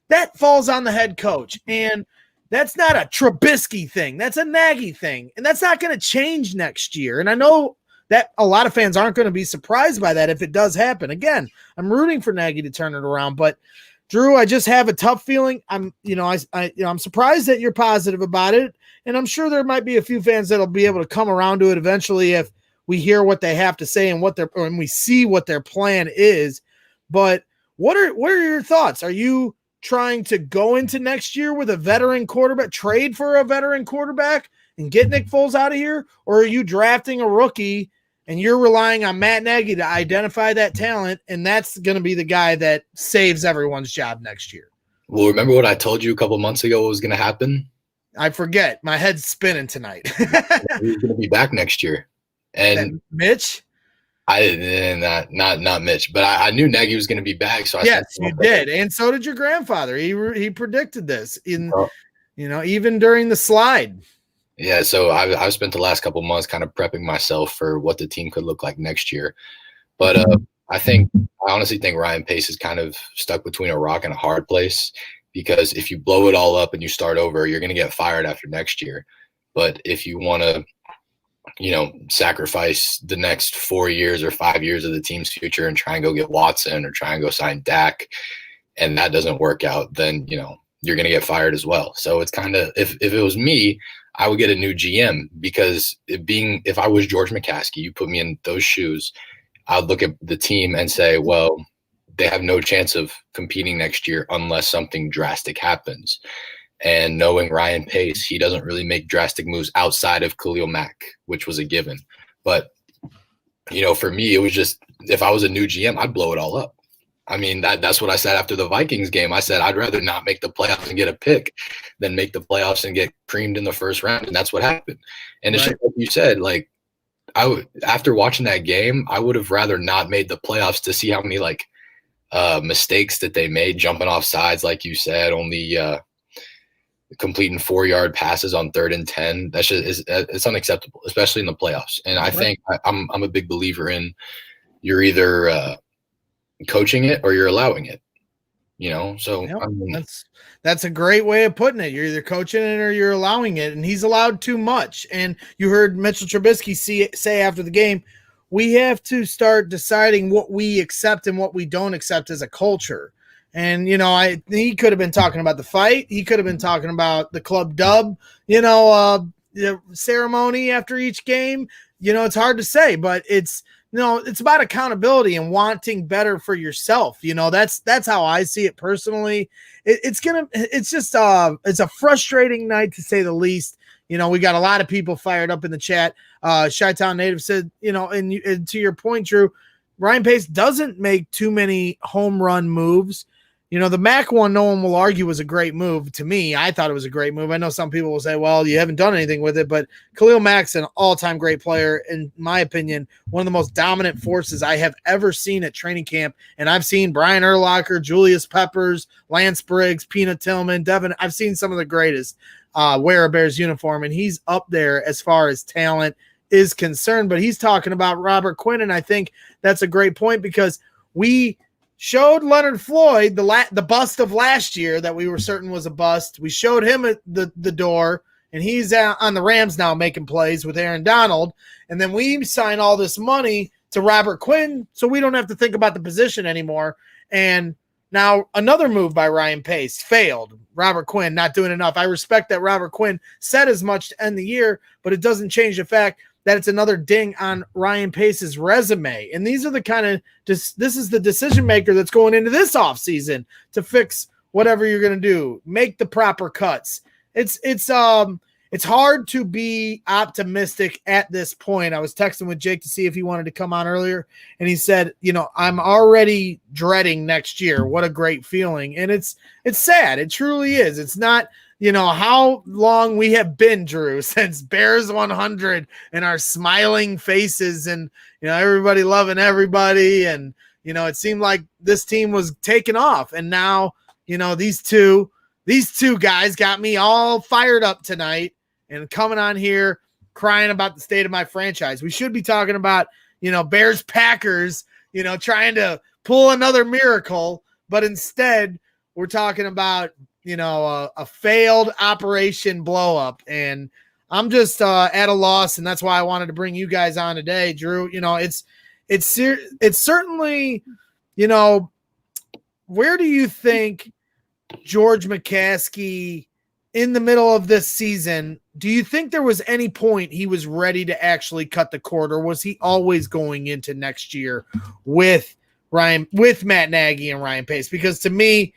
that falls on the head coach. And that's not a Trubisky thing. That's a Nagy thing. And that's not going to change next year. And I know that a lot of fans aren't going to be surprised by that if it does happen. Again, I'm rooting for Nagy to turn it around. But, Drew, I just have a tough feeling. I'm surprised that you're positive about it. And I'm sure there might be a few fans that'll be able to come around to it eventually if we hear what they have to say and we see what their plan is. But what are your thoughts? Are you trying to go into next year with a veteran quarterback, trade for a veteran quarterback and get Nick Foles out of here? Or are you drafting a rookie and you're relying on Matt Nagy to identify that talent, and that's going to be the guy that saves everyone's job next year? Well, remember what I told you a couple months ago what was going to happen? I forget. My head's spinning tonight. He's going to be back next year. And Mitch? I didn't, not Mitch, but I knew Nagy was going to be back. So yes, you did, and so did your grandfather. He predicted this even during the slide. Yeah, so I've spent the last couple months kind of prepping myself for what the team could look like next year. But I honestly think Ryan Pace is kind of stuck between a rock and a hard place because if you blow it all up and you start over, you're going to get fired after next year. But if you want to sacrifice the next 4 years or 5 years of the team's future and try and go get Watson or try and go sign Dak, and that doesn't work out, then, you're going to get fired as well. So it's kind of, if it was me, I would get a new GM because if I was George McCaskey, you put me in those shoes, I'd look at the team and say, well, they have no chance of competing next year unless something drastic happens. And knowing Ryan Pace, he doesn't really make drastic moves outside of Khalil Mack, which was a given. But, for me, it was just, if I was a new GM, I'd blow it all up. I mean, that's what I said after the Vikings game. I said, I'd rather not make the playoffs and get a pick than make the playoffs and get creamed in the first round. And that's what happened. And it's just like you said, like, after watching that game, I would have rather not made the playoffs to see how many, mistakes that they made, jumping off sides, like you said, only completing 4-yard passes on 3rd and 10. That's just it's unacceptable, especially in the playoffs. And I think I'm a big believer in you're either coaching it or you're allowing it. So yep, that's a great way of putting it. You're either coaching it or you're allowing it, and he's allowed too much. And you heard Mitchell Trubisky say after the game, we have to start deciding what we accept and what we don't accept as a culture. And, he could have been talking about the fight. He could have been talking about the club dub, the ceremony after each game. It's hard to say, but it's it's about accountability and wanting better for yourself. That's how I see it personally. It's a frustrating night to say the least. We got a lot of people fired up in the chat. Chi-Town Native said, and to your point, Drew, Ryan Pace doesn't make too many home run moves. The Mac one, no one will argue, was a great move. To me, I thought it was a great move. I know some people will say, well, you haven't done anything with it, but Khalil Mack's an all-time great player. In my opinion, one of the most dominant forces I have ever seen at training camp. And I've seen Brian Urlacher, Julius Peppers, Lance Briggs, Peanut Tillman, Devin. I've seen some of the greatest wear a Bears uniform, and he's up there as far as talent is concerned. But he's talking about Robert Quinn, and I think that's a great point because we showed Leonard Floyd the bust of last year that we were certain was a bust. We showed him at the door, and he's on the Rams now making plays with Aaron Donald. And then we sign all this money to Robert Quinn so we don't have to think about the position anymore. And now another move by Ryan Pace failed. Robert Quinn not doing enough. I respect that Robert Quinn said as much to end the year, but it doesn't change the fact that it's another ding on Ryan Pace's resume. And these are the kind of this is the decision maker that's going into this offseason to fix whatever you're going to do, make the proper cuts. It's hard to be optimistic at this point. I was texting with Jake to see if he wanted to come on earlier, and he said, I'm already dreading next year. What a great feeling. And it's sad. It truly is. It's not, how long we have been, Drew, since Bears 100 and our smiling faces and, everybody loving everybody. And, it seemed like this team was taking off. And now, these two guys got me all fired up tonight and coming on here crying about the state of my franchise. We should be talking about, Bears Packers, trying to pull another miracle, but instead we're talking about, a failed operation blow up. And I'm just at a loss. And that's why I wanted to bring you guys on today, Drew. It's certainly, where do you think George McCaskey in the middle of this season, do you think there was any point he was ready to actually cut the cord, or was he always going into next year with Matt Nagy and Ryan Pace? Because to me,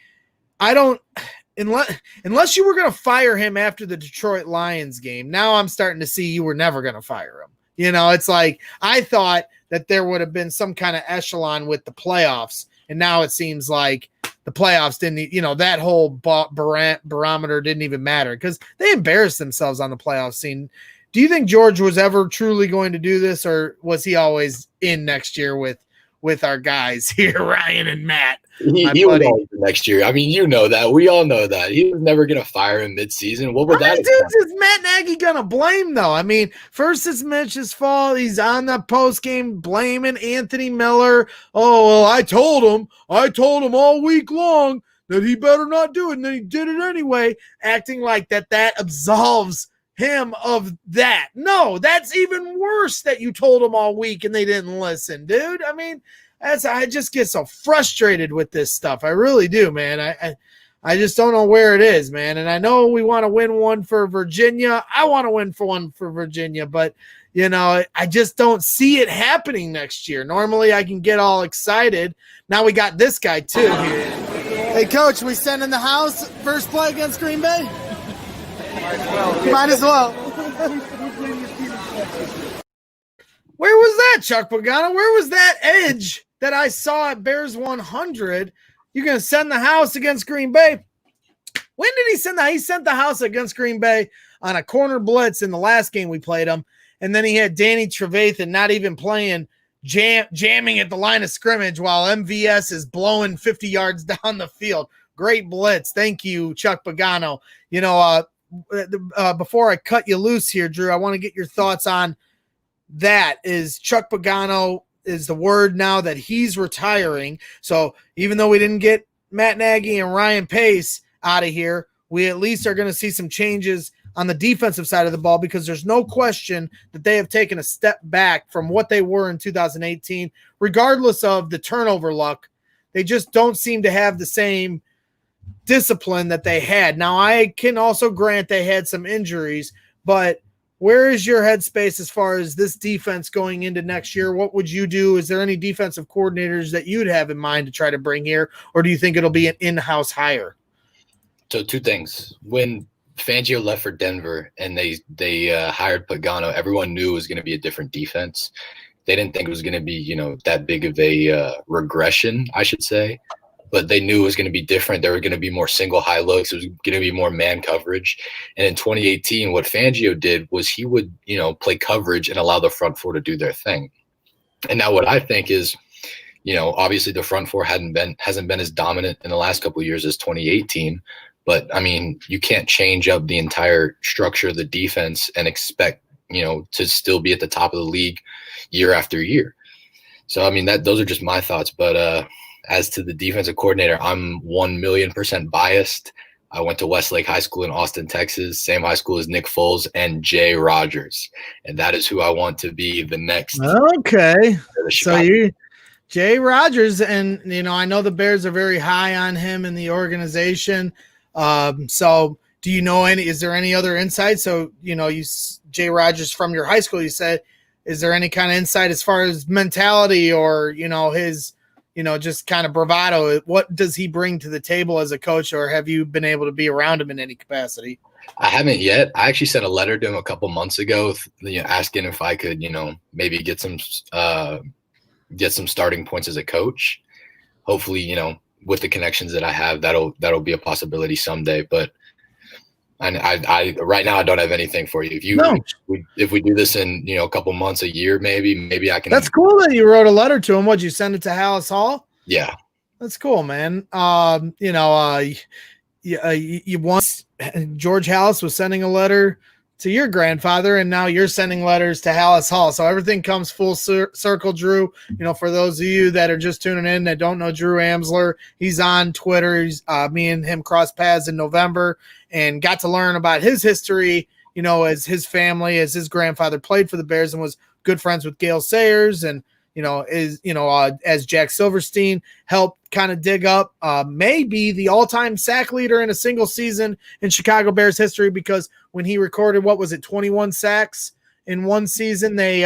unless you were going to fire him after the Detroit Lions game, now I'm starting to see you were never going to fire him. It's like I thought that there would have been some kind of echelon with the playoffs, and now it seems like the playoffs didn't, that whole barometer didn't even matter because they embarrassed themselves on the playoff scene. Do you think George was ever truly going to do this, or was he always in next year with our guys here, Ryan and Matt? He was always next year. I mean, that. We all know that. He was never going to fire him midseason. What would that dudes is Matt Nagy going to blame, though? I mean, first it's Mitch's fault. He's on the postgame blaming Anthony Miller. Oh, well, I told him all week long that he better not do it, and then he did it anyway, acting like that absolves him of that. No, that's even worse that you told him all week and they didn't listen, dude. I mean, I just get so frustrated with this stuff. I really do, man. I just don't know where it is, man. And I know we want to win one for Virginia. I want to win one for Virginia, but I just don't see it happening next year. Normally I can get all excited. Now we got this guy too here. Hey, Coach, we send in the house first play against Green Bay? Might as well. Where was that, Chuck Pagano? Where was that edge that I saw at Bears 100? You're going to send the house against Green Bay? When did he send that? He sent the house against Green Bay on a corner blitz in the last game we played him. And then he had Danny Trevathan not even playing, jamming at the line of scrimmage while MVS is blowing 50 yards down the field. Great blitz. Thank you, Chuck Pagano. Before I cut you loose here, Drew, I want to get your thoughts on that. Is Chuck Pagano, is the word now that he's retiring? So even though we didn't get Matt Nagy and Ryan Pace out of here, we at least are going to see some changes on the defensive side of the ball, because there's no question that they have taken a step back from what they were in 2018, regardless of the turnover luck. They just don't seem to have the same discipline that they had. Now, I can also grant they had some injuries, but where is your headspace as far as this defense going into next year? What would you do? Is there any defensive coordinators that you'd have in mind to try to bring here, or do you think it'll be an in-house hire? So two things. When Fangio left for Denver and they hired Pagano, everyone knew it was going to be a different defense. They didn't think it was going to be, that big of a regression, I should say. But they knew it was going to be different. There were going to be more single high looks. It was going to be more man coverage. And in 2018, what Fangio did was he would, play coverage and allow the front four to do their thing. And now what I think is, obviously the front four hasn't been as dominant in the last couple of years as 2018. But I mean, you can't change up the entire structure of the defense and expect, to still be at the top of the league year after year. So, I mean, those are just my thoughts. But as to the defensive coordinator, I'm 1,000,000% biased. I went to Westlake High School in Austin, Texas, same high school as Nick Foles and Jay Rodgers. And that is who I want to be the next. Okay. So Jay Rodgers, and, I know the Bears are very high on him in the organization. So do you know is there any other insight? So, Jay Rodgers from your high school, you said, is there any kind of insight as far as mentality or, his, just kind of bravado? What does he bring to the table as a coach, or have you been able to be around him in any capacity? I haven't yet. I actually sent a letter to him a couple months ago, asking if I could, maybe get some starting points as a coach. Hopefully, with the connections that I have, that'll be a possibility someday. But I right now I don't have anything for you. If we do this in a couple months, a year, maybe I can. That's cool that you wrote a letter to him. Would you send it to Hallis Hall? Yeah, that's cool, man. You once George Hallis was sending a letter to your grandfather, and now you're sending letters to Hallis Hall. So everything comes full circle, Drew. For those of you that are just tuning in that don't know Drew Amsler, he's on Twitter. Me and him crossed paths in November and got to learn about his history, as his family, as his grandfather played for the Bears and was good friends with Gale Sayers, and, as Jack Silverstein helped kind of dig up, maybe the all-time sack leader in a single season in Chicago Bears history, because when he recorded, 21 sacks in one season, they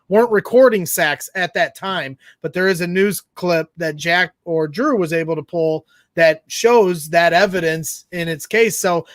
weren't recording sacks at that time, but there is a news clip that Jack or Drew was able to pull that shows that evidence in its case. So,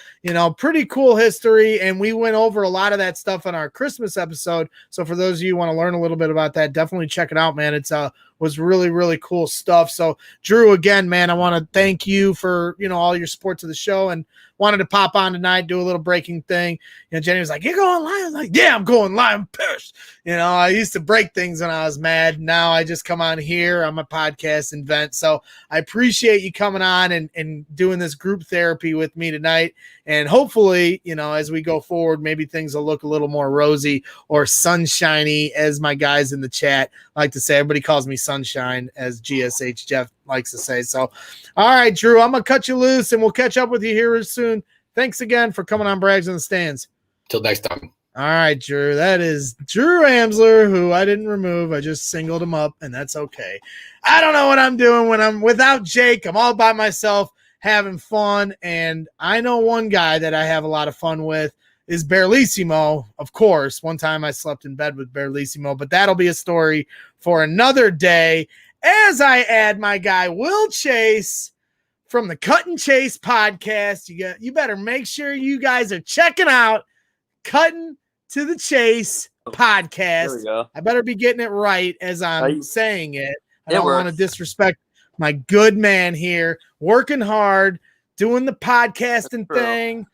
pretty cool history. And we went over a lot of that stuff in our Christmas episode. So for those of you who want to learn a little bit about that, definitely check it out, man. It's was really, really cool stuff. So Drew, again, man, I want to thank you for, all your support to the show, and wanted to pop on tonight, do a little breaking thing. Jenny was like, "You're going live?" I was like, "Yeah, I'm going live. I'm pissed." I used to break things when I was mad. Now I just come on here on my podcast and vent. So I appreciate you coming on and doing this group therapy with me tonight. And hopefully, as we go forward, maybe things will look a little more rosy or sunshiny, as my guys in the chat like to say. Everybody calls me Sunshine, as GSH Jeff likes to say. So, all right, Drew, I'm going to cut you loose, and we'll catch up with you here soon. Thanks again for coming on Brags in the Stands. Till next time. All right, Drew. That is Drew Amsler, who I didn't remove. I just singled him up, and that's okay. I don't know what I'm doing when I'm without Jake. I'm all by myself having fun, and I know one guy that I have a lot of fun with is Berlissimo, of course. One time I slept in bed with Berlissimo, but that'll be a story for another day, as I add my guy Will Chase from the Cut and Chase podcast. You better make sure you guys are checking out Cutting to the Chase podcast. There we go. I better be getting it right as I'm saying it. I don't works. want to disrespect my good man here, working hard, doing the podcasting thing,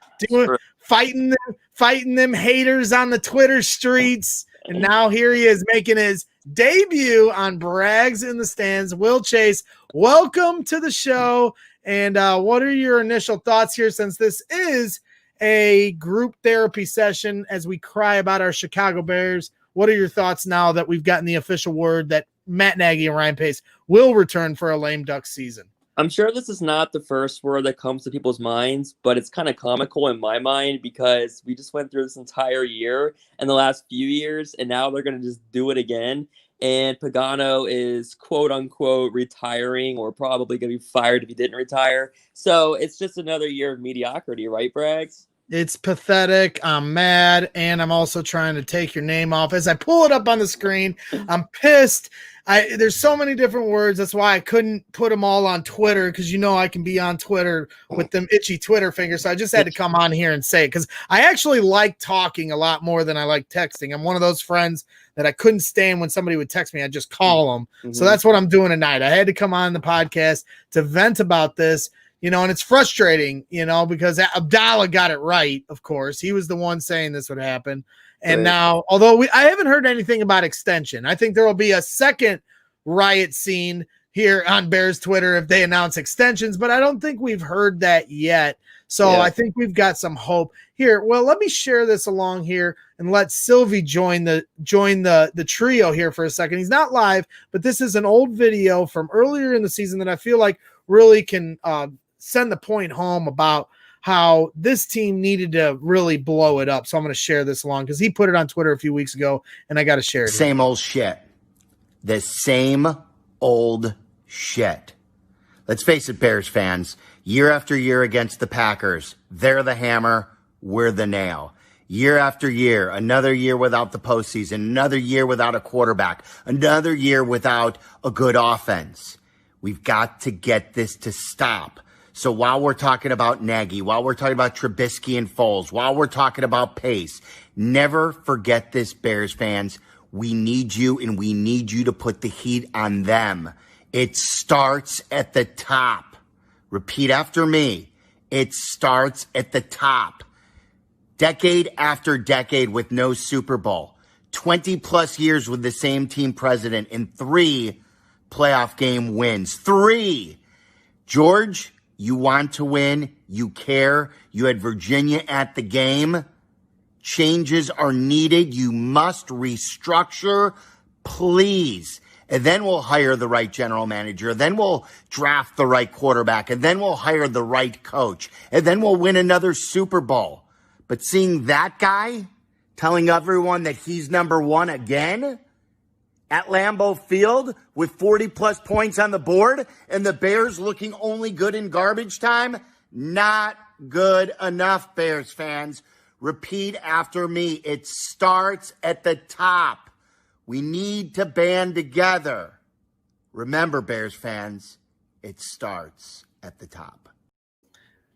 fighting them haters on the Twitter streets. And now here he is making his debut on Brags in the Stands. Will Chase, welcome to the show. And what are your initial thoughts here, since this is a group therapy session as we cry about our Chicago Bears? What are your thoughts now that we've gotten the official word that Matt Nagy and Ryan Pace will return for a lame duck season? I'm sure this is not the first word that comes to people's minds, but it's kind of comical in my mind, because we just went through this entire year and the last few years, and now they're going to just do it again. And Pagano is quote unquote retiring, or probably going to be fired if he didn't retire. So it's just another year of mediocrity, right, Brags? It's pathetic. I'm mad, and I'm also trying to take your name off. As I pull it up on the screen, I'm pissed. There's so many different words. That's why I couldn't put them all on Twitter, because I can be on Twitter with them itchy Twitter fingers. So I just had to come on here and say it, because I actually like talking a lot more than I like texting. I'm one of those friends that I couldn't stand when somebody would text me. I'd just call them. Mm-hmm. So that's what I'm doing tonight. I had to come on the podcast to vent about this. And it's frustrating, because Abdallah got it right, of course. He was the one saying this would happen. And now, although I haven't heard anything about extension, I think there will be a second riot scene here on Bears Twitter if they announce extensions, but I don't think we've heard that yet. So I think we've got some hope here. Well, let me share this along here and let Sylvie join the trio here for a second. He's not live, but this is an old video from earlier in the season that I feel like really can send the point home about how this team needed to really blow it up. So I'm going to share this along because he put it on Twitter a few weeks ago, and I got to share it. Same old shit. The same old shit. Let's face it, Bears fans. Year after year against the Packers, they're the hammer, we're the nail. Year after year, another year without the postseason, another year without a quarterback, another year without a good offense. We've got to get this to stop. So while we're talking about Nagy, while we're talking about Trubisky and Foles, while we're talking about Pace, never forget this, Bears fans. We need you, and we need you to put the heat on them. It starts at the top. Repeat after me. It starts at the top. Decade after decade with no Super Bowl. 20-plus years with the same team president and 3 playoff game wins. 3. George, you want to win. You care. You had Virginia at the game. Changes are needed. You must restructure, please. And then we'll hire the right general manager. Then we'll draft the right quarterback. And then we'll hire the right coach. And then we'll win another Super Bowl. But seeing that guy telling everyone that he's number one again at Lambeau Field with 40-plus points on the board and the Bears looking only good in garbage time, not good enough, Bears fans. Repeat after me. It starts at the top. We need to band together. Remember, Bears fans, it starts at the top.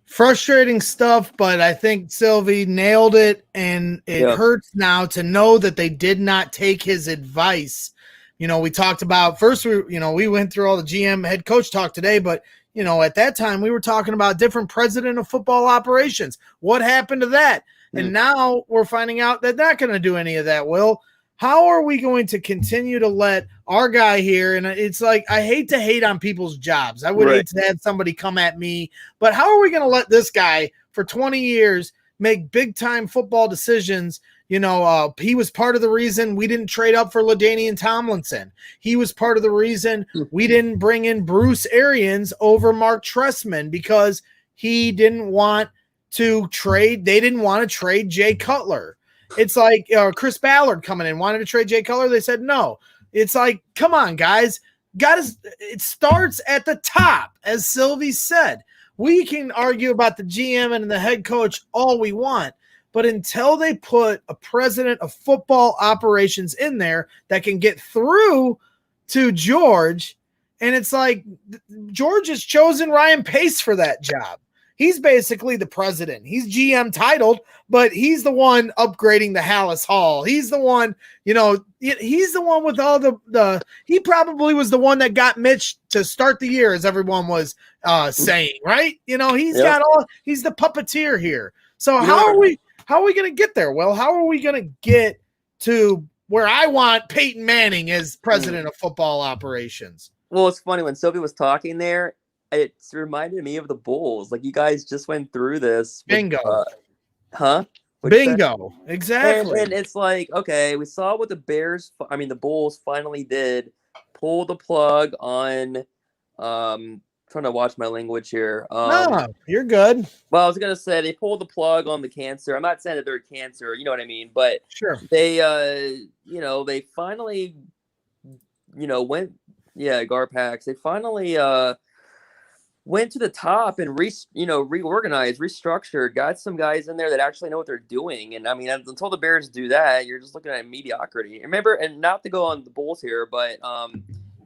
Frustrating stuff, but I think Sylvie nailed it, and it hurts now to know that they did not take his advice. We talked about first, we went through all the GM head coach talk today, but at that time we were talking about different president of football operations. What happened to that? And now we're finding out that they're not going to do any of that. Will, how are we going to continue to let our guy here? And it's like, I hate to hate on people's jobs. I would hate to have somebody come at me, but how are we going to let this guy for 20 years make big time football decisions? He was part of the reason we didn't trade up for LaDainian Tomlinson. He was part of the reason we didn't bring in Bruce Arians over Mark Trestman, because he didn't want to trade. They didn't want to trade Jay Cutler. It's like Chris Ballard coming in, wanted to trade Jay Cutler. They said no. It's like, come on, guys. It starts at the top, as Sylvie said. We can argue about the GM and the head coach all we want, but until they put a president of football operations in there that can get through to George, and it's like George has chosen Ryan Pace for that job. He's basically the president. He's GM titled, but he's the one upgrading the Hallis Hall. He's the one, he's the one with all he probably was the one that got Mitch to start the year, as everyone was saying, right? He's the puppeteer here. So how are we going to get there? Well, how are we going to get to where I want Peyton Manning as president of football operations? Well, it's funny when Sylvie was talking there, it reminded me of the Bulls. Like, you guys just went through this. Bingo. Bingo. Exactly. And it's like, okay, we saw what the Bulls finally did. Pull the plug on, trying to watch my language here. No, you're good. Well, I was going to say they pulled the plug on the cancer. I'm not saying that they're cancer, you know what I mean? But sure. They, they finally, went, Garpax. They finally, went to the top and reorganized, restructured, got some guys in there that actually know what they're doing. And I mean, until the Bears do that, you're just looking at mediocrity. Remember, and not to go on the Bulls here, but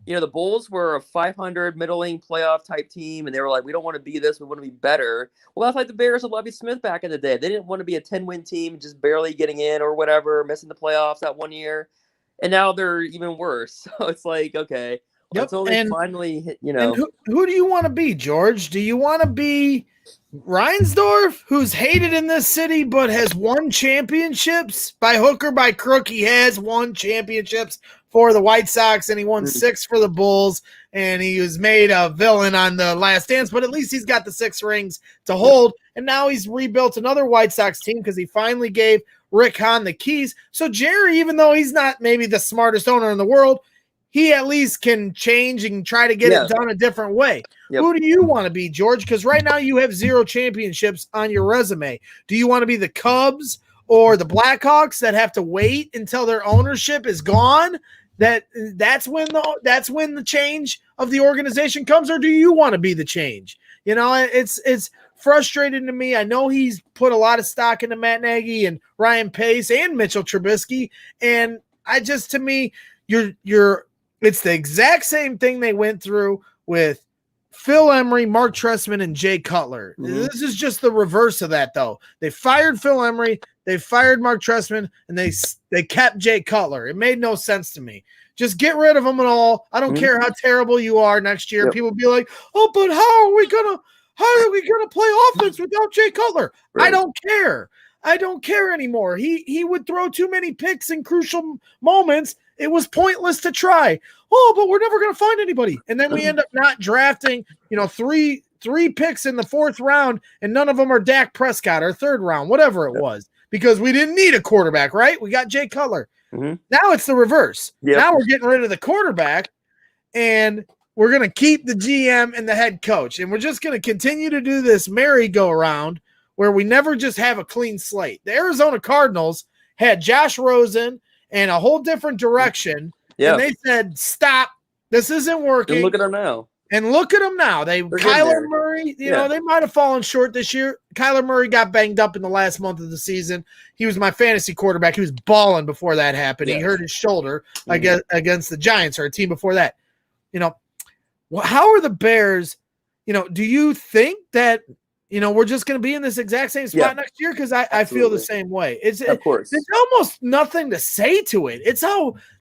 the Bulls were a 500 middling playoff type team, and they were like, we don't want to be this, we want to be better. Well, that's like the Bears of Lovie Smith back in the day. They didn't want to be a 10-win team, just barely getting in or whatever, missing the playoffs that one year. And now they're even worse. So it's like, okay. Yep. Until they finally hit, And who do you want to be, George? Do you want to be Reinsdorf, who's hated in this city but has won championships? By hook or by crook, he has won championships for the White Sox, and he won 6 for the Bulls, and he was made a villain on The Last Dance, but at least he's got the 6 rings to hold, and now he's rebuilt another White Sox team because he finally gave Rick Hahn the keys. So Jerry, even though he's not maybe the smartest owner in the world, he at least can change and try to get it done a different way. Yep. Who do you want to be, George? Because right now you have 0 championships on your resume. Do you want to be the Cubs or the Blackhawks that have to wait until their ownership is gone? That's when the change of the organization comes, or do you want to be the change? It's frustrating to me. I know he's put a lot of stock into Matt Nagy and Ryan Pace and Mitchell Trubisky, and to me, it's the exact same thing they went through with Phil Emery, Mark Trestman, and Jay Cutler. Mm-hmm. This is just the reverse of that, though. They fired Phil Emery, they fired Mark Trestman, and they kept Jay Cutler. It made no sense to me. Just get rid of them and all. I don't care how terrible you are next year. Yep. People be like, "Oh, but how are we gonna play offense without Jay Cutler?" Right. I don't care. I don't care anymore. He would throw too many picks in crucial moments. It was pointless to try. Oh, but we're never going to find anybody. And then we end up not drafting, three picks in the 4th round, and none of them are Dak Prescott or 3rd round, whatever it was, because we didn't need a quarterback, right? We got Jay Cutler. Mm-hmm. Now it's the reverse. Yep. Now we're getting rid of the quarterback, and we're going to keep the GM and the head coach. And we're just going to continue to do this merry-go-round where we never just have a clean slate. The Arizona Cardinals had Josh Rosen and a whole different direction. Yeah. And they said, stop, this isn't working. And look at them now. Kyler Murray, they might have fallen short this year. Kyler Murray got banged up in the last month of the season. He was my fantasy quarterback. He was balling before that happened. He hurt his shoulder against the Giants, or a team before that. How are the Bears, do you think that, we're just going to be in this exact same spot next year? Because I feel the same way. Of course. There's almost nothing to say to it.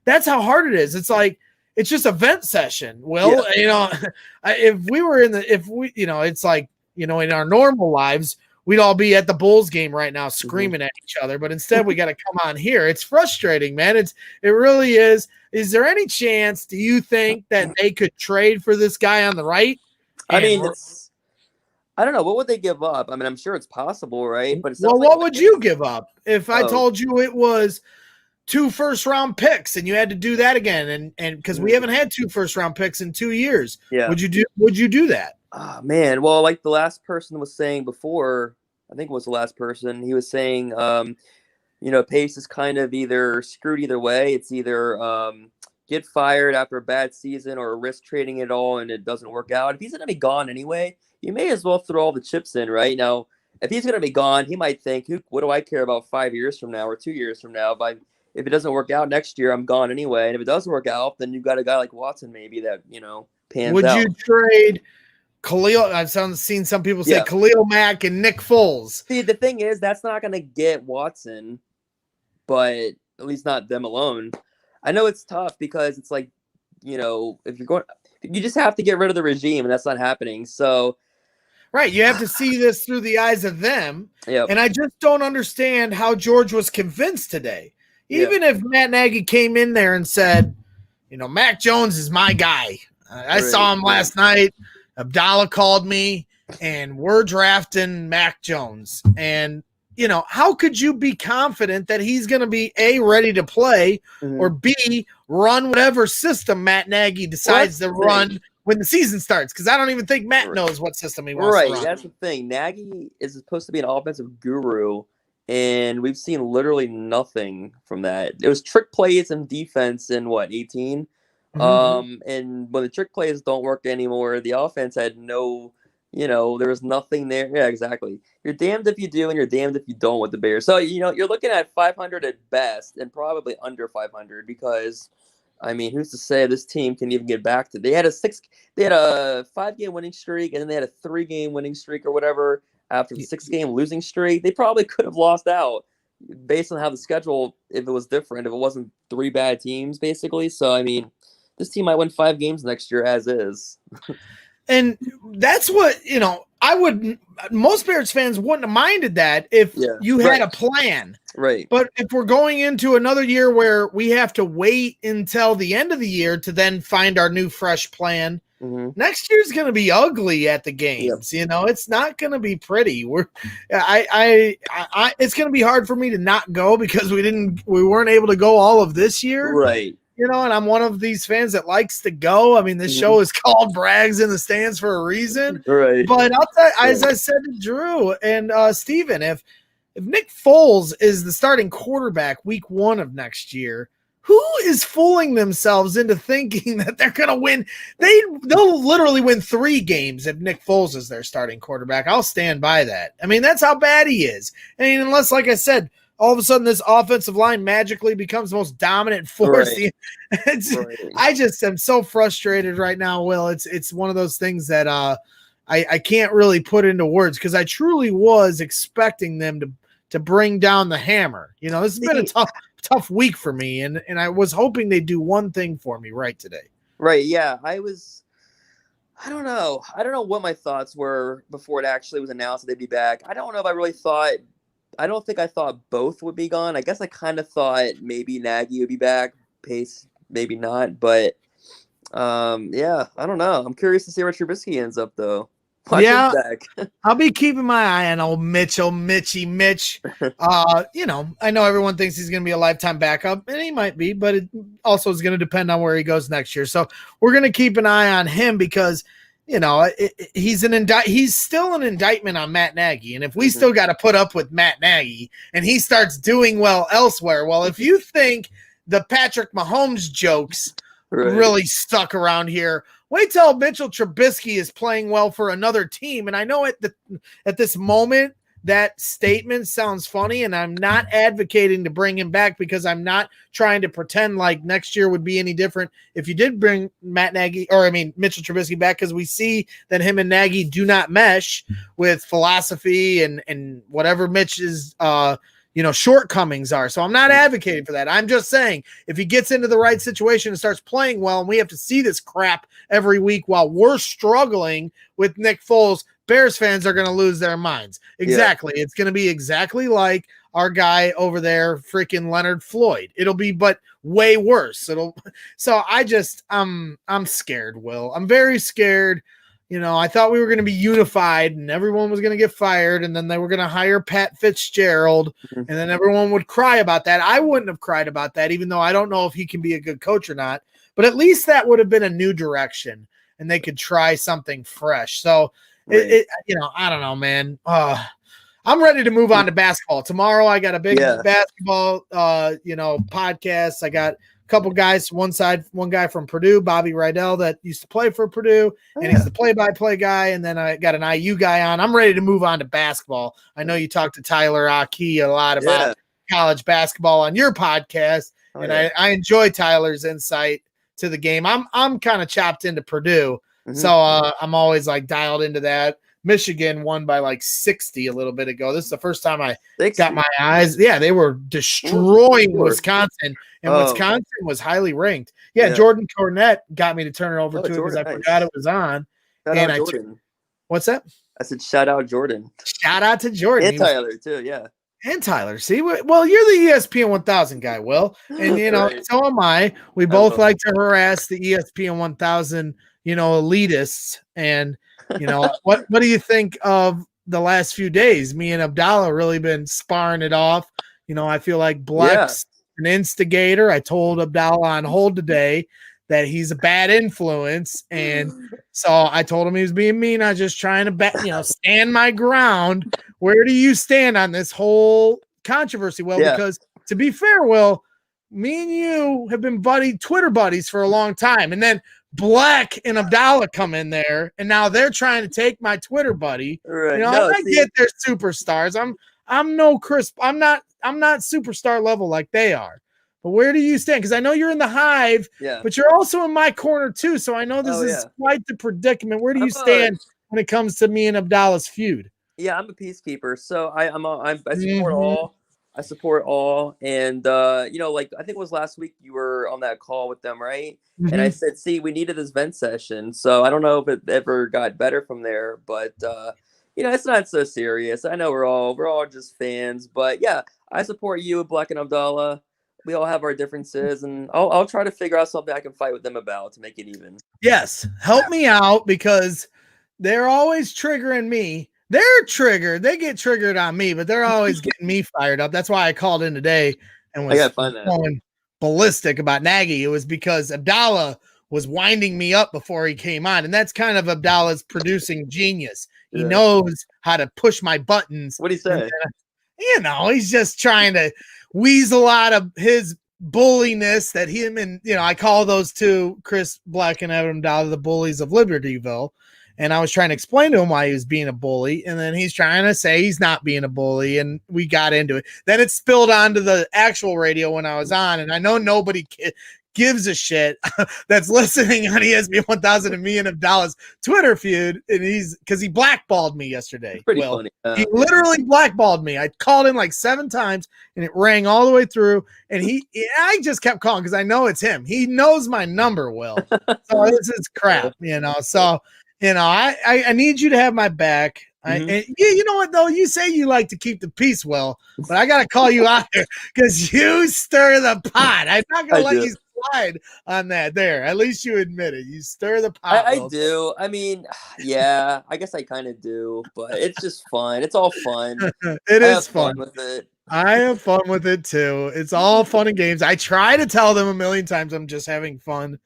That's how hard it is. It's like, it's just a vent session. Well, if we were it's like, in our normal lives, we'd all be at the Bulls game right now screaming at each other. But instead we got to come on here. It's frustrating, man. It really is. Is there any chance, do you think, that they could trade for this guy on the right? I mean, I don't know. What would they give up? I mean, I'm sure it's possible, right? But what would you give up if I told you it was 2 first-round picks and you had to do that again? And because we haven't had 2 first-round picks in 2 years, would you do that? Oh, man. Well, like the last person was saying before, I think it was the last person. He was saying, Pace is kind of either screwed either way. It's either get fired after a bad season or risk trading it all and it doesn't work out. If he's going to be gone anyway, you may as well throw all the chips in right now. If he's going to be gone, he might think, what do I care about 5 years from now or 2 years from now? But if it doesn't work out next year, I'm gone anyway. And if it does work out, then you've got a guy like Watson maybe that, pans Would out. you trade Khalil? I've seen some people say Khalil Mack and Nick Foles. See, the thing is, that's not going to get Watson, but at least not them alone. I know it's tough because it's like, if you're going, you just have to get rid of the regime, and that's not happening. So, right, you have to see this through the eyes of them. Yep. And I just don't understand how George was convinced today. Even if Matt Nagy came in there and said, Mac Jones is my guy. I saw him last night. Abdallah called me, and we're drafting Mac Jones. And, how could you be confident that he's going to be, A, ready to play, or B, run whatever system Matt Nagy decides to run when the season starts? Because I don't even think Matt knows what system he wants to run. Right, that's the thing. Nagy is supposed to be an offensive guru, and we've seen literally nothing from that. It was trick plays and defense in, 18? And when the trick plays don't work anymore, the offense had no There was nothing there. Yeah, exactly. You're damned if you do, and you're damned if you don't with the Bears. So you're looking at 500 at best, and probably under 500 because, I mean, who's to say this team can even get back to? They had a 5-game winning streak, and then they had a 3-game winning streak or whatever after the 6-game losing streak. They probably could have lost out based on how the schedule, if it was different, if it wasn't 3 bad teams, basically. So, I mean, this team might win 5 games next year as is. And that's what, most Bears fans wouldn't have minded that if you had a plan. Right. But if we're going into another year where we have to wait until the end of the year to then find our new fresh plan, next year's going to be ugly at the games. It's not going to be pretty. It's going to be hard for me to not go because we weren't able to go all of this year. Right. And I'm one of these fans that likes to go. I mean, this show is called Brags in the Stands for a reason. Right. But I'll tell you, as I said to Drew and Steven, if Nick Foles is the starting quarterback week 1 of next year, who is fooling themselves into thinking that they're going to win? They'll literally win 3 games if Nick Foles is their starting quarterback. I'll stand by that. I mean, that's how bad he is. I mean, unless, like I said, all of a sudden this offensive line magically becomes the most dominant force. Right. I just am so frustrated right now, Will. It's one of those things that I can't really put into words because I truly was expecting them to bring down the hammer. This has been a tough week for me, and I was hoping they'd do one thing for me right today. Right, yeah. I don't know. I don't know what my thoughts were before it actually was announced that they'd be back. I don't know if I really thought – I don't think I thought both would be gone. I guess I kind of thought maybe Nagy would be back, Pace maybe not, but I don't know. I'm curious to see where Trubisky ends up though. I'll be keeping my eye on old Mitch. I know everyone thinks he's going to be a lifetime backup, and he might be, but it also is going to depend on where he goes next year. So we're going to keep an eye on him because he's still an indictment on Matt Nagy. And if we still got to put up with Matt Nagy and he starts doing well elsewhere, well, if you think the Patrick Mahomes jokes really stuck around here, wait till Mitchell Trubisky is playing well for another team. And I know at this moment, that statement sounds funny, and I'm not advocating to bring him back because I'm not trying to pretend like next year would be any different if you did bring Mitchell Trubisky back, because we see that him and Nagy do not mesh with philosophy and whatever Mitch's shortcomings are. So I'm not advocating for that. I'm just saying if he gets into the right situation and starts playing well, and we have to see this crap every week while we're struggling with Nick Foles, Bears fans are going to lose their minds. Exactly. Yeah. It's going to be exactly like our guy over there, freaking Leonard Floyd. It'll be, but way worse. I'm scared, Will. I'm very scared. I thought we were going to be unified and everyone was going to get fired, and then they were going to hire Pat Fitzgerald, and then everyone would cry about that. I wouldn't have cried about that, even though I don't know if he can be a good coach or not, but at least that would have been a new direction and they could try something fresh. So, I don't know, man. I'm ready to move on to basketball. Tomorrow I got a big basketball, podcast. I got a couple guys, one guy from Purdue, Bobby Rydell, that used to play for Purdue, and he's the play-by-play guy. And then I got an IU guy on. I'm ready to move on to basketball. I know you talked to Tyler Aki a lot about college basketball on your podcast, I enjoy Tyler's insight to the game. I'm kind of chopped into Purdue. So I'm always like dialed into that. Michigan won by like 60 a little bit ago. This is the first time I got my eyes. Yeah, they were destroying Wisconsin, and Wisconsin was highly ranked. Yeah, Jordan Cornette got me to turn it over to it because I forgot it was on. What's that? I said shout out Jordan. Shout out to Jordan. And Tyler too, yeah. And Tyler. See, well, you're the ESPN 1000 guy, Will. And, so am I. We both like to harass the ESPN 1000 elitists. And what do you think of the last few days? Me and Abdallah really been sparring it off. I feel like Bleck's an instigator. I told Abdallah on hold today that he's a bad influence, and so I told him he was being mean. I was just trying to stand my ground. Where do you stand on this whole controversy? Well, because to be fair, Will, me and you have been Twitter buddies for a long time. And then Black and Abdallah come in there, and now they're trying to take my Twitter buddy. Right. You know, No, I see- get they're superstars. I'm no Chris. I'm not superstar level like they are. But where do you stand? Because I know you're in the Hive, Yeah. but you're also in my corner too. So I know this Oh, is yeah. quite the predicament. Where do you I'm stand when it comes to me and Abdallah's feud? Yeah, I'm a peacekeeper, so I support Mhm. all. I support all, and you know, like I think it was last week you were on that call with them, right? And I Mhm. said, see, we needed this vent session, so I don't know if it ever got better from there, but you know, it's not so serious. I know we're all just fans, but yeah, I support you, Black and Abdallah. We all have our differences, and I'll try to figure out something I can fight with them about to make it even. Yes, help me out because they're always triggering me. They're triggered. They get triggered on me, but they're always getting me fired up. That's why I called in today and I was gotta find that. going ballistic about Nagy. It was because Abdallah was winding me up before he came on, and that's kind of Abdallah's producing genius. He Yeah. knows how to push my buttons. What do you say? You know, he's just trying to weasel out of his bulliness that him and, you know, I call those two, Chris Black and Adam Abdallah, the bullies of Libertyville. And I was trying to explain to him why he was being a bully. And then he's trying to say he's not being a bully. And we got into it. Then it spilled onto the actual radio when I was on. And I know nobody gives a shit that's listening on ESPN 1000 and me and Abdallah's Twitter feud. And because he blackballed me yesterday. Pretty funny. He literally blackballed me. I called in like 7 times and it rang all the way through. And I just kept calling because I know it's him. He knows my number, Will. So this is crap, you know. So, you know, I need you to have my back. And you know what, though? You say you like to keep the peace, Will, but I got to call you out there because you stir the pot. I'm not going to let you slide on that there. At least you admit it. You stir the pot. I do. I mean, yeah, I guess I kind of do, but it's just fun. It's all fun. It is fun with it. I have fun with it too. It's all fun and games. I try to tell them a million times I'm just having fun,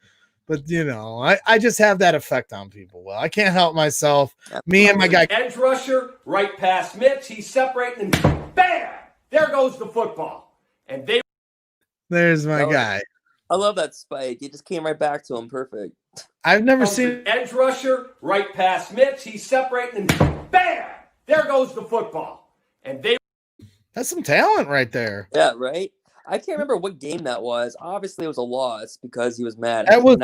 but you know, I just have that effect on people. Well, I can't help myself. Me and my guy. Edge rusher, right past Mitch. He's separating and bam! There goes the football. And There's my guy. I love that spike. It just came right back to him. Perfect. I've never seen edge rusher, right past Mitch. He's separating and bam! There goes the football. And that's some talent right there. Yeah, right? I can't remember what game that was. Obviously, it was a loss because he was mad. That was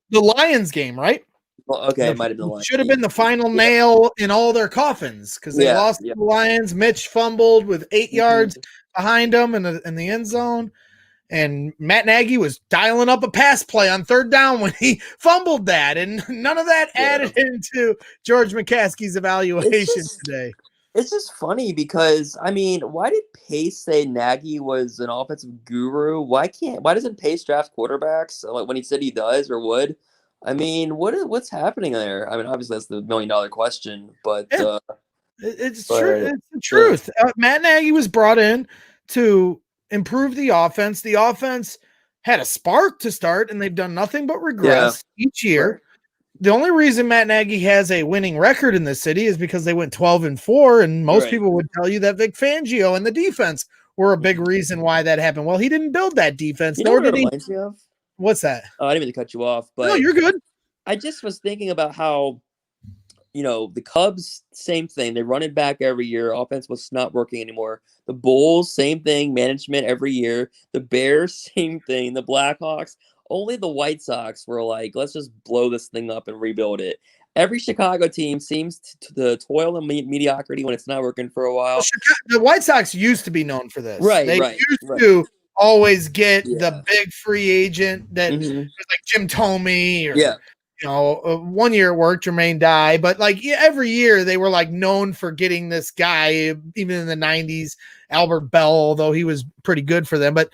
the Lions game, right? Well, okay, it might have been the Lions. Should have been the final nail in all their coffins because they lost to the Lions. Mitch fumbled with 8 yards behind him in the end zone. And Matt Nagy was dialing up a pass play on 3rd down when he fumbled that. And none of that added into George McCaskey's evaluation today. It's just funny because, I mean, why did Pace say Nagy was an offensive guru? Why doesn't Pace draft quarterbacks like when he said he does or would? I mean, what's happening there? I mean, obviously that's the $1 million question, but it's true. It's the truth. Matt Nagy was brought in to improve the offense. The offense had a spark to start, and they've done nothing but regress each year. Right. The only reason Matt Nagy has a winning record in this city is because they went 12-4, and most people would tell you that Vic Fangio and the defense were a big reason why that happened. Well, he didn't build that defense, nor did he. What's that? Oh, I didn't mean to cut you off, but no, you're good. I just was thinking about how, you know, the Cubs, same thing. They run it back every year. Offense was not working anymore. The Bulls, same thing. Management every year. The Bears, same thing. The Blackhawks. Only the White Sox were like, let's just blow this thing up and rebuild it. Every Chicago team seems to toil in mediocrity when it's not working for a while. Well, the White Sox used to be known for this. Right, They used to always get the big free agent that was like Jim Thome or you know, 1 year it worked, Jermaine Dye, but like every year they were like known for getting this guy, even in the 90s, Albert Bell, although he was pretty good for them, but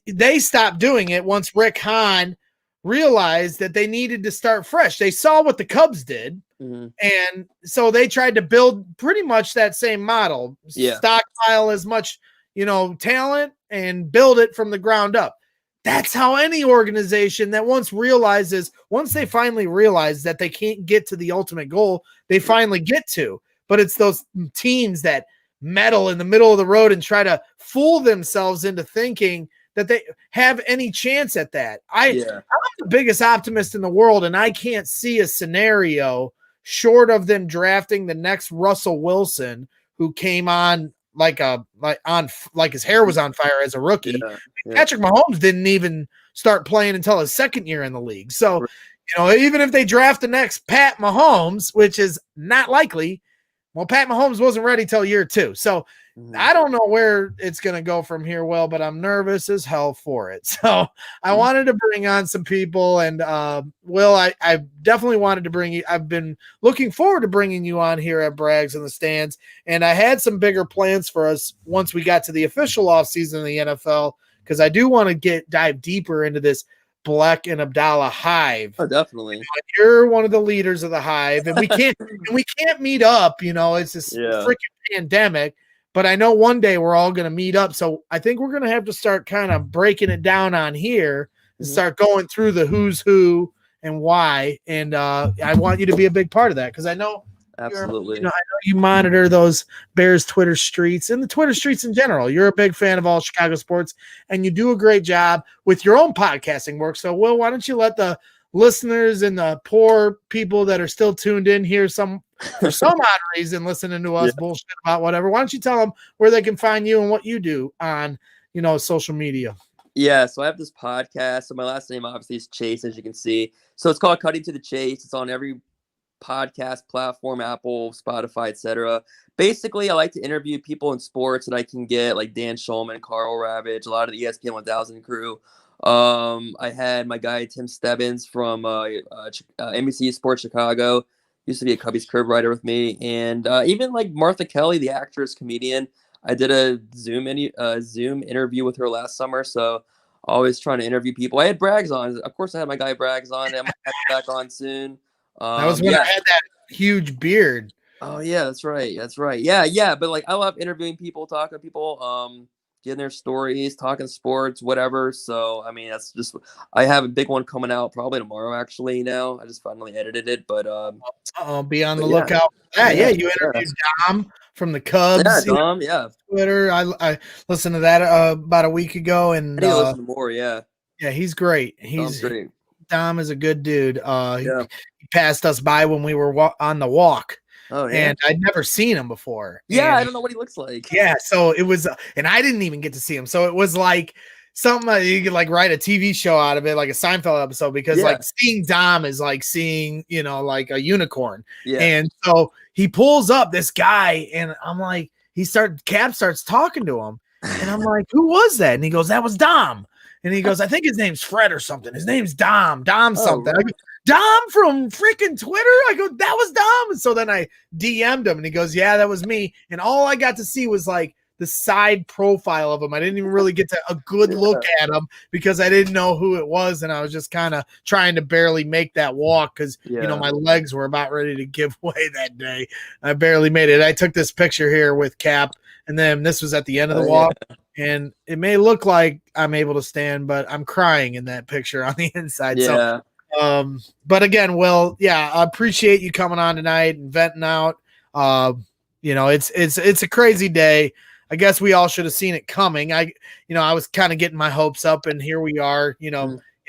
they stopped doing it once Rick Hahn realized that they needed to start fresh. They saw what the Cubs did, and so they tried to build pretty much that same model. Stockpile as much, you know, talent and build it from the ground up. That's how any organization that once they finally realize that they can't get to the ultimate goal, they finally get to. But it's those teams that meddle in the middle of the road and try to fool themselves into thinking that they have any chance at that. I'm the biggest optimist in the world, and I can't see a scenario short of them drafting the next Russell Wilson, who came on like his hair was on fire as a rookie. Patrick Mahomes didn't even start playing until his second year in the league. So, even if they draft the next Pat Mahomes, which is not likely, well, Pat Mahomes wasn't ready till year 2. So I don't know where it's going to go from here, Will, but I'm nervous as hell for it. So I wanted to bring on some people, and Will, I definitely wanted to bring you. I've been looking forward to bringing you on here at Brags in the Stands, and I had some bigger plans for us once we got to the official offseason of the NFL, because I do want to dive deeper into this Black and Abdallah hive. Oh, definitely. You're one of the leaders of the hive, and we can't meet up. It's this freaking pandemic. But I know one day we're all going to meet up. So I think we're going to have to start kind of breaking it down on here and start going through the who's who and why. And I want you to be a big part of that, because I know absolutely. I know you monitor those Bears Twitter streets and the Twitter streets in general. You're a big fan of all Chicago sports, and you do a great job with your own podcasting work. So, Will, why don't you let the listeners and the poor people that are still tuned in here for some odd reason listening to us bullshit about whatever, why don't you tell them where they can find you and what you do on social media? So I have this podcast, so my last name obviously is Chase, as you can see. So it's called Cutting to the Chase. It's on every podcast platform, Apple, Spotify, etc. Basically, I like to interview people in sports that I can get, like Dan Schulman, Carl Ravage, a lot of the ESPN 1000 crew. I had my guy Tim Stebbins from NBC Sports Chicago, used to be a Cubbies curve writer with me, and even like Martha Kelly, the actress, comedian. I did a Zoom interview with her last summer, so always trying to interview people. I had Braggs on, of course. I had my guy Braggs on, and I'm back on soon. That was when I had that huge beard. Oh yeah, that's right. Yeah. But like, I love interviewing people, talking to people, getting their stories, talking sports, whatever. So, I mean, that's just, I have a big one coming out probably tomorrow, actually. Now I just finally edited it, but I'll be on the lookout for that. Yeah, you interviewed Dom from the Cubs. Yeah, Dom, Twitter. I listened to that about a week ago, and I need to listen to more. Yeah, he's great. Dom's great. Dom is a good dude. He passed us by when we were on the walk. Oh, yeah. And I'd never seen him before. Yeah, I don't know what he looks like. Yeah, so it was, and I didn't even get to see him. So it was like something you could like write a TV show out of it, like a Seinfeld episode, because like seeing Dom is like seeing, like a unicorn. Yeah. And so he pulls up this guy, and I'm like, Cap starts talking to him, and I'm like, who was that? And he goes, that was Dom. And he goes, I think his name's Fred or something. His name's Dom something. Right. Dom from freaking Twitter. I go, that was Dom. And so then I DM'd him, and he goes, yeah, that was me. And all I got to see was like the side profile of him. I didn't even really get to a good look at him because I didn't know who it was. And I was just kind of trying to barely make that walk because, my legs were about ready to give way that day. I barely made it. I took this picture here with Cap, and then this was at the end of the walk. And it may look like I'm able to stand, but I'm crying in that picture on the inside. Yeah. So, but again, Will, I appreciate you coming on tonight and venting out. It's a crazy day. I guess we all should have seen it coming. I was kind of getting my hopes up, and here we are,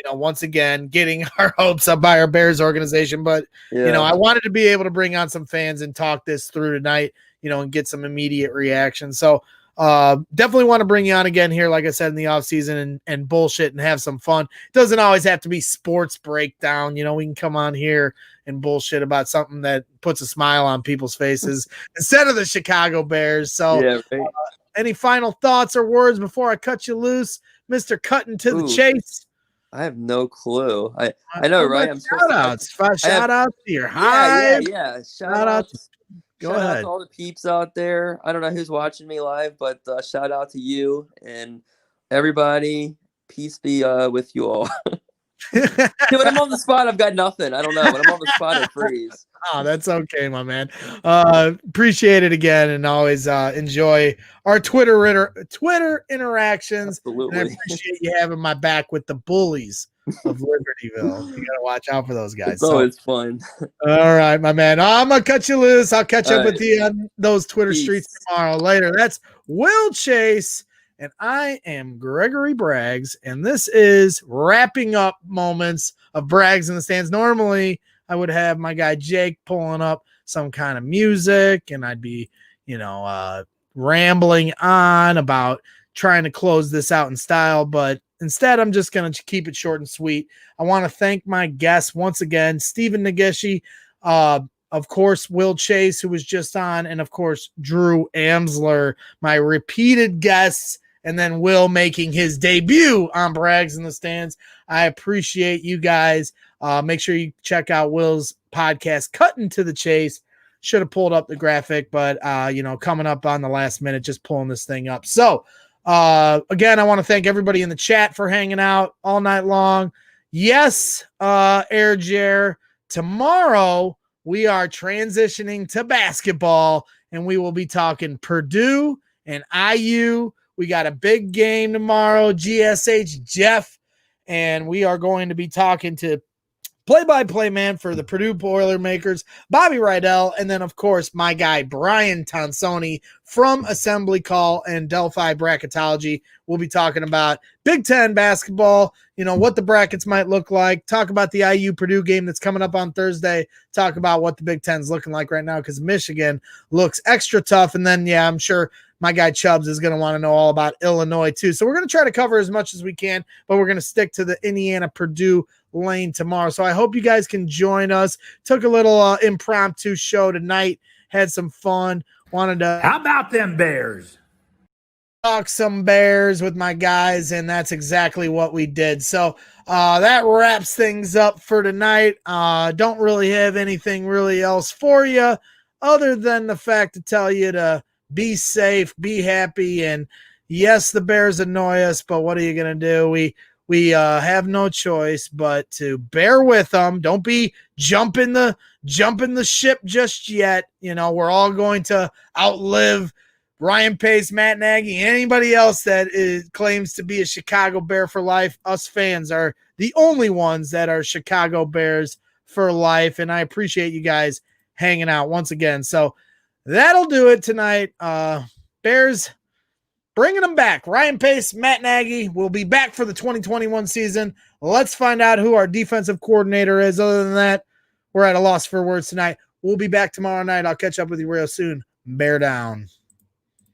once again, getting our hopes up by our Bears organization. But, I wanted to be able to bring on some fans and talk this through tonight, and get some immediate reaction. So, definitely want to bring you on again here, like I said, in the off season and bullshit and have some fun. It doesn't always have to be sports breakdown. We can come on here and bullshit about something that puts a smile on people's faces instead of the Chicago Bears. So any final thoughts or words before I cut you loose, Mr. Cutting to the Chase? I have no clue. I know, right? I'm shout outs. Shout out to your hive. Yeah. Shout out. Go ahead. Out to all the peeps out there. I don't know who's watching me live, but shout out to you and everybody. Peace be with you all. When I'm on the spot, I've got nothing. I don't know. When I'm on the spot, I freeze. Oh, that's okay, my man. Appreciate it again, and always enjoy our Twitter interactions. Absolutely. And I appreciate you having my back with the bullies of Libertyville. You gotta watch out for those guys. It's fun. All right, my man. I'm gonna cut you loose. I'll catch up with you on those Twitter streets tomorrow. Later. That's Will Chase And I am Gregory Braggs, and this is wrapping up moments of Braggs in the Stands. Normally, I would have my guy Jake pulling up some kind of music, and I'd be, rambling on about trying to close this out in style, but instead, I'm just going to keep it short and sweet. I want to thank my guests once again, Stephen Nagishi, of course, Will Chase, who was just on, and of course, Drew Amsler, my repeated guests, and then Will making his debut on Braggs in the Stands. I appreciate you guys. Make sure you check out Will's podcast, Cutting to the Chase. Should have pulled up the graphic, but, coming up on the last minute, just pulling this thing up. So, again, I want to thank everybody in the chat for hanging out all night long. Yes, Air Jer, tomorrow we are transitioning to basketball, and we will be talking Purdue and IU. We got a big game tomorrow, GSH Jeff, and we are going to be talking to play-by-play man for the Purdue Boilermakers, Bobby Rydell, and then, of course, my guy, Brian Tonsoni from Assembly Call and Delphi Bracketology. We'll be talking about Big Ten basketball, what the brackets might look like, talk about the IU-Purdue game that's coming up on Thursday, talk about what the Big Ten's looking like right now because Michigan looks extra tough, and then, I'm sure my guy Chubbs is going to want to know all about Illinois, too. So we're going to try to cover as much as we can, but we're going to stick to the Indiana-Purdue lane tomorrow. So I hope you guys can join us. Took a little impromptu show tonight. Had some fun. Wanted to How about them Bears? Talk some Bears with my guys, and that's exactly what we did. So that wraps things up for tonight. Don't really have anything really else for you other than the fact to tell you to be safe, be happy, and yes, the Bears annoy us, but what are you going to do? We have no choice but to bear with them. Don't be jumping the ship just yet. We're all going to outlive Ryan Pace, Matt Nagy, anybody else that claims to be a Chicago Bear for life. Us fans are the only ones that are Chicago Bears for life, and I appreciate you guys hanging out once again. So that'll do it tonight. Bears bringing them back. Ryan Pace, Matt Nagy will be back for the 2021 season. Let's find out who our defensive coordinator is. Other than that, we're at a loss for words tonight. We'll be back tomorrow night. I'll catch up with you real soon. Bear down.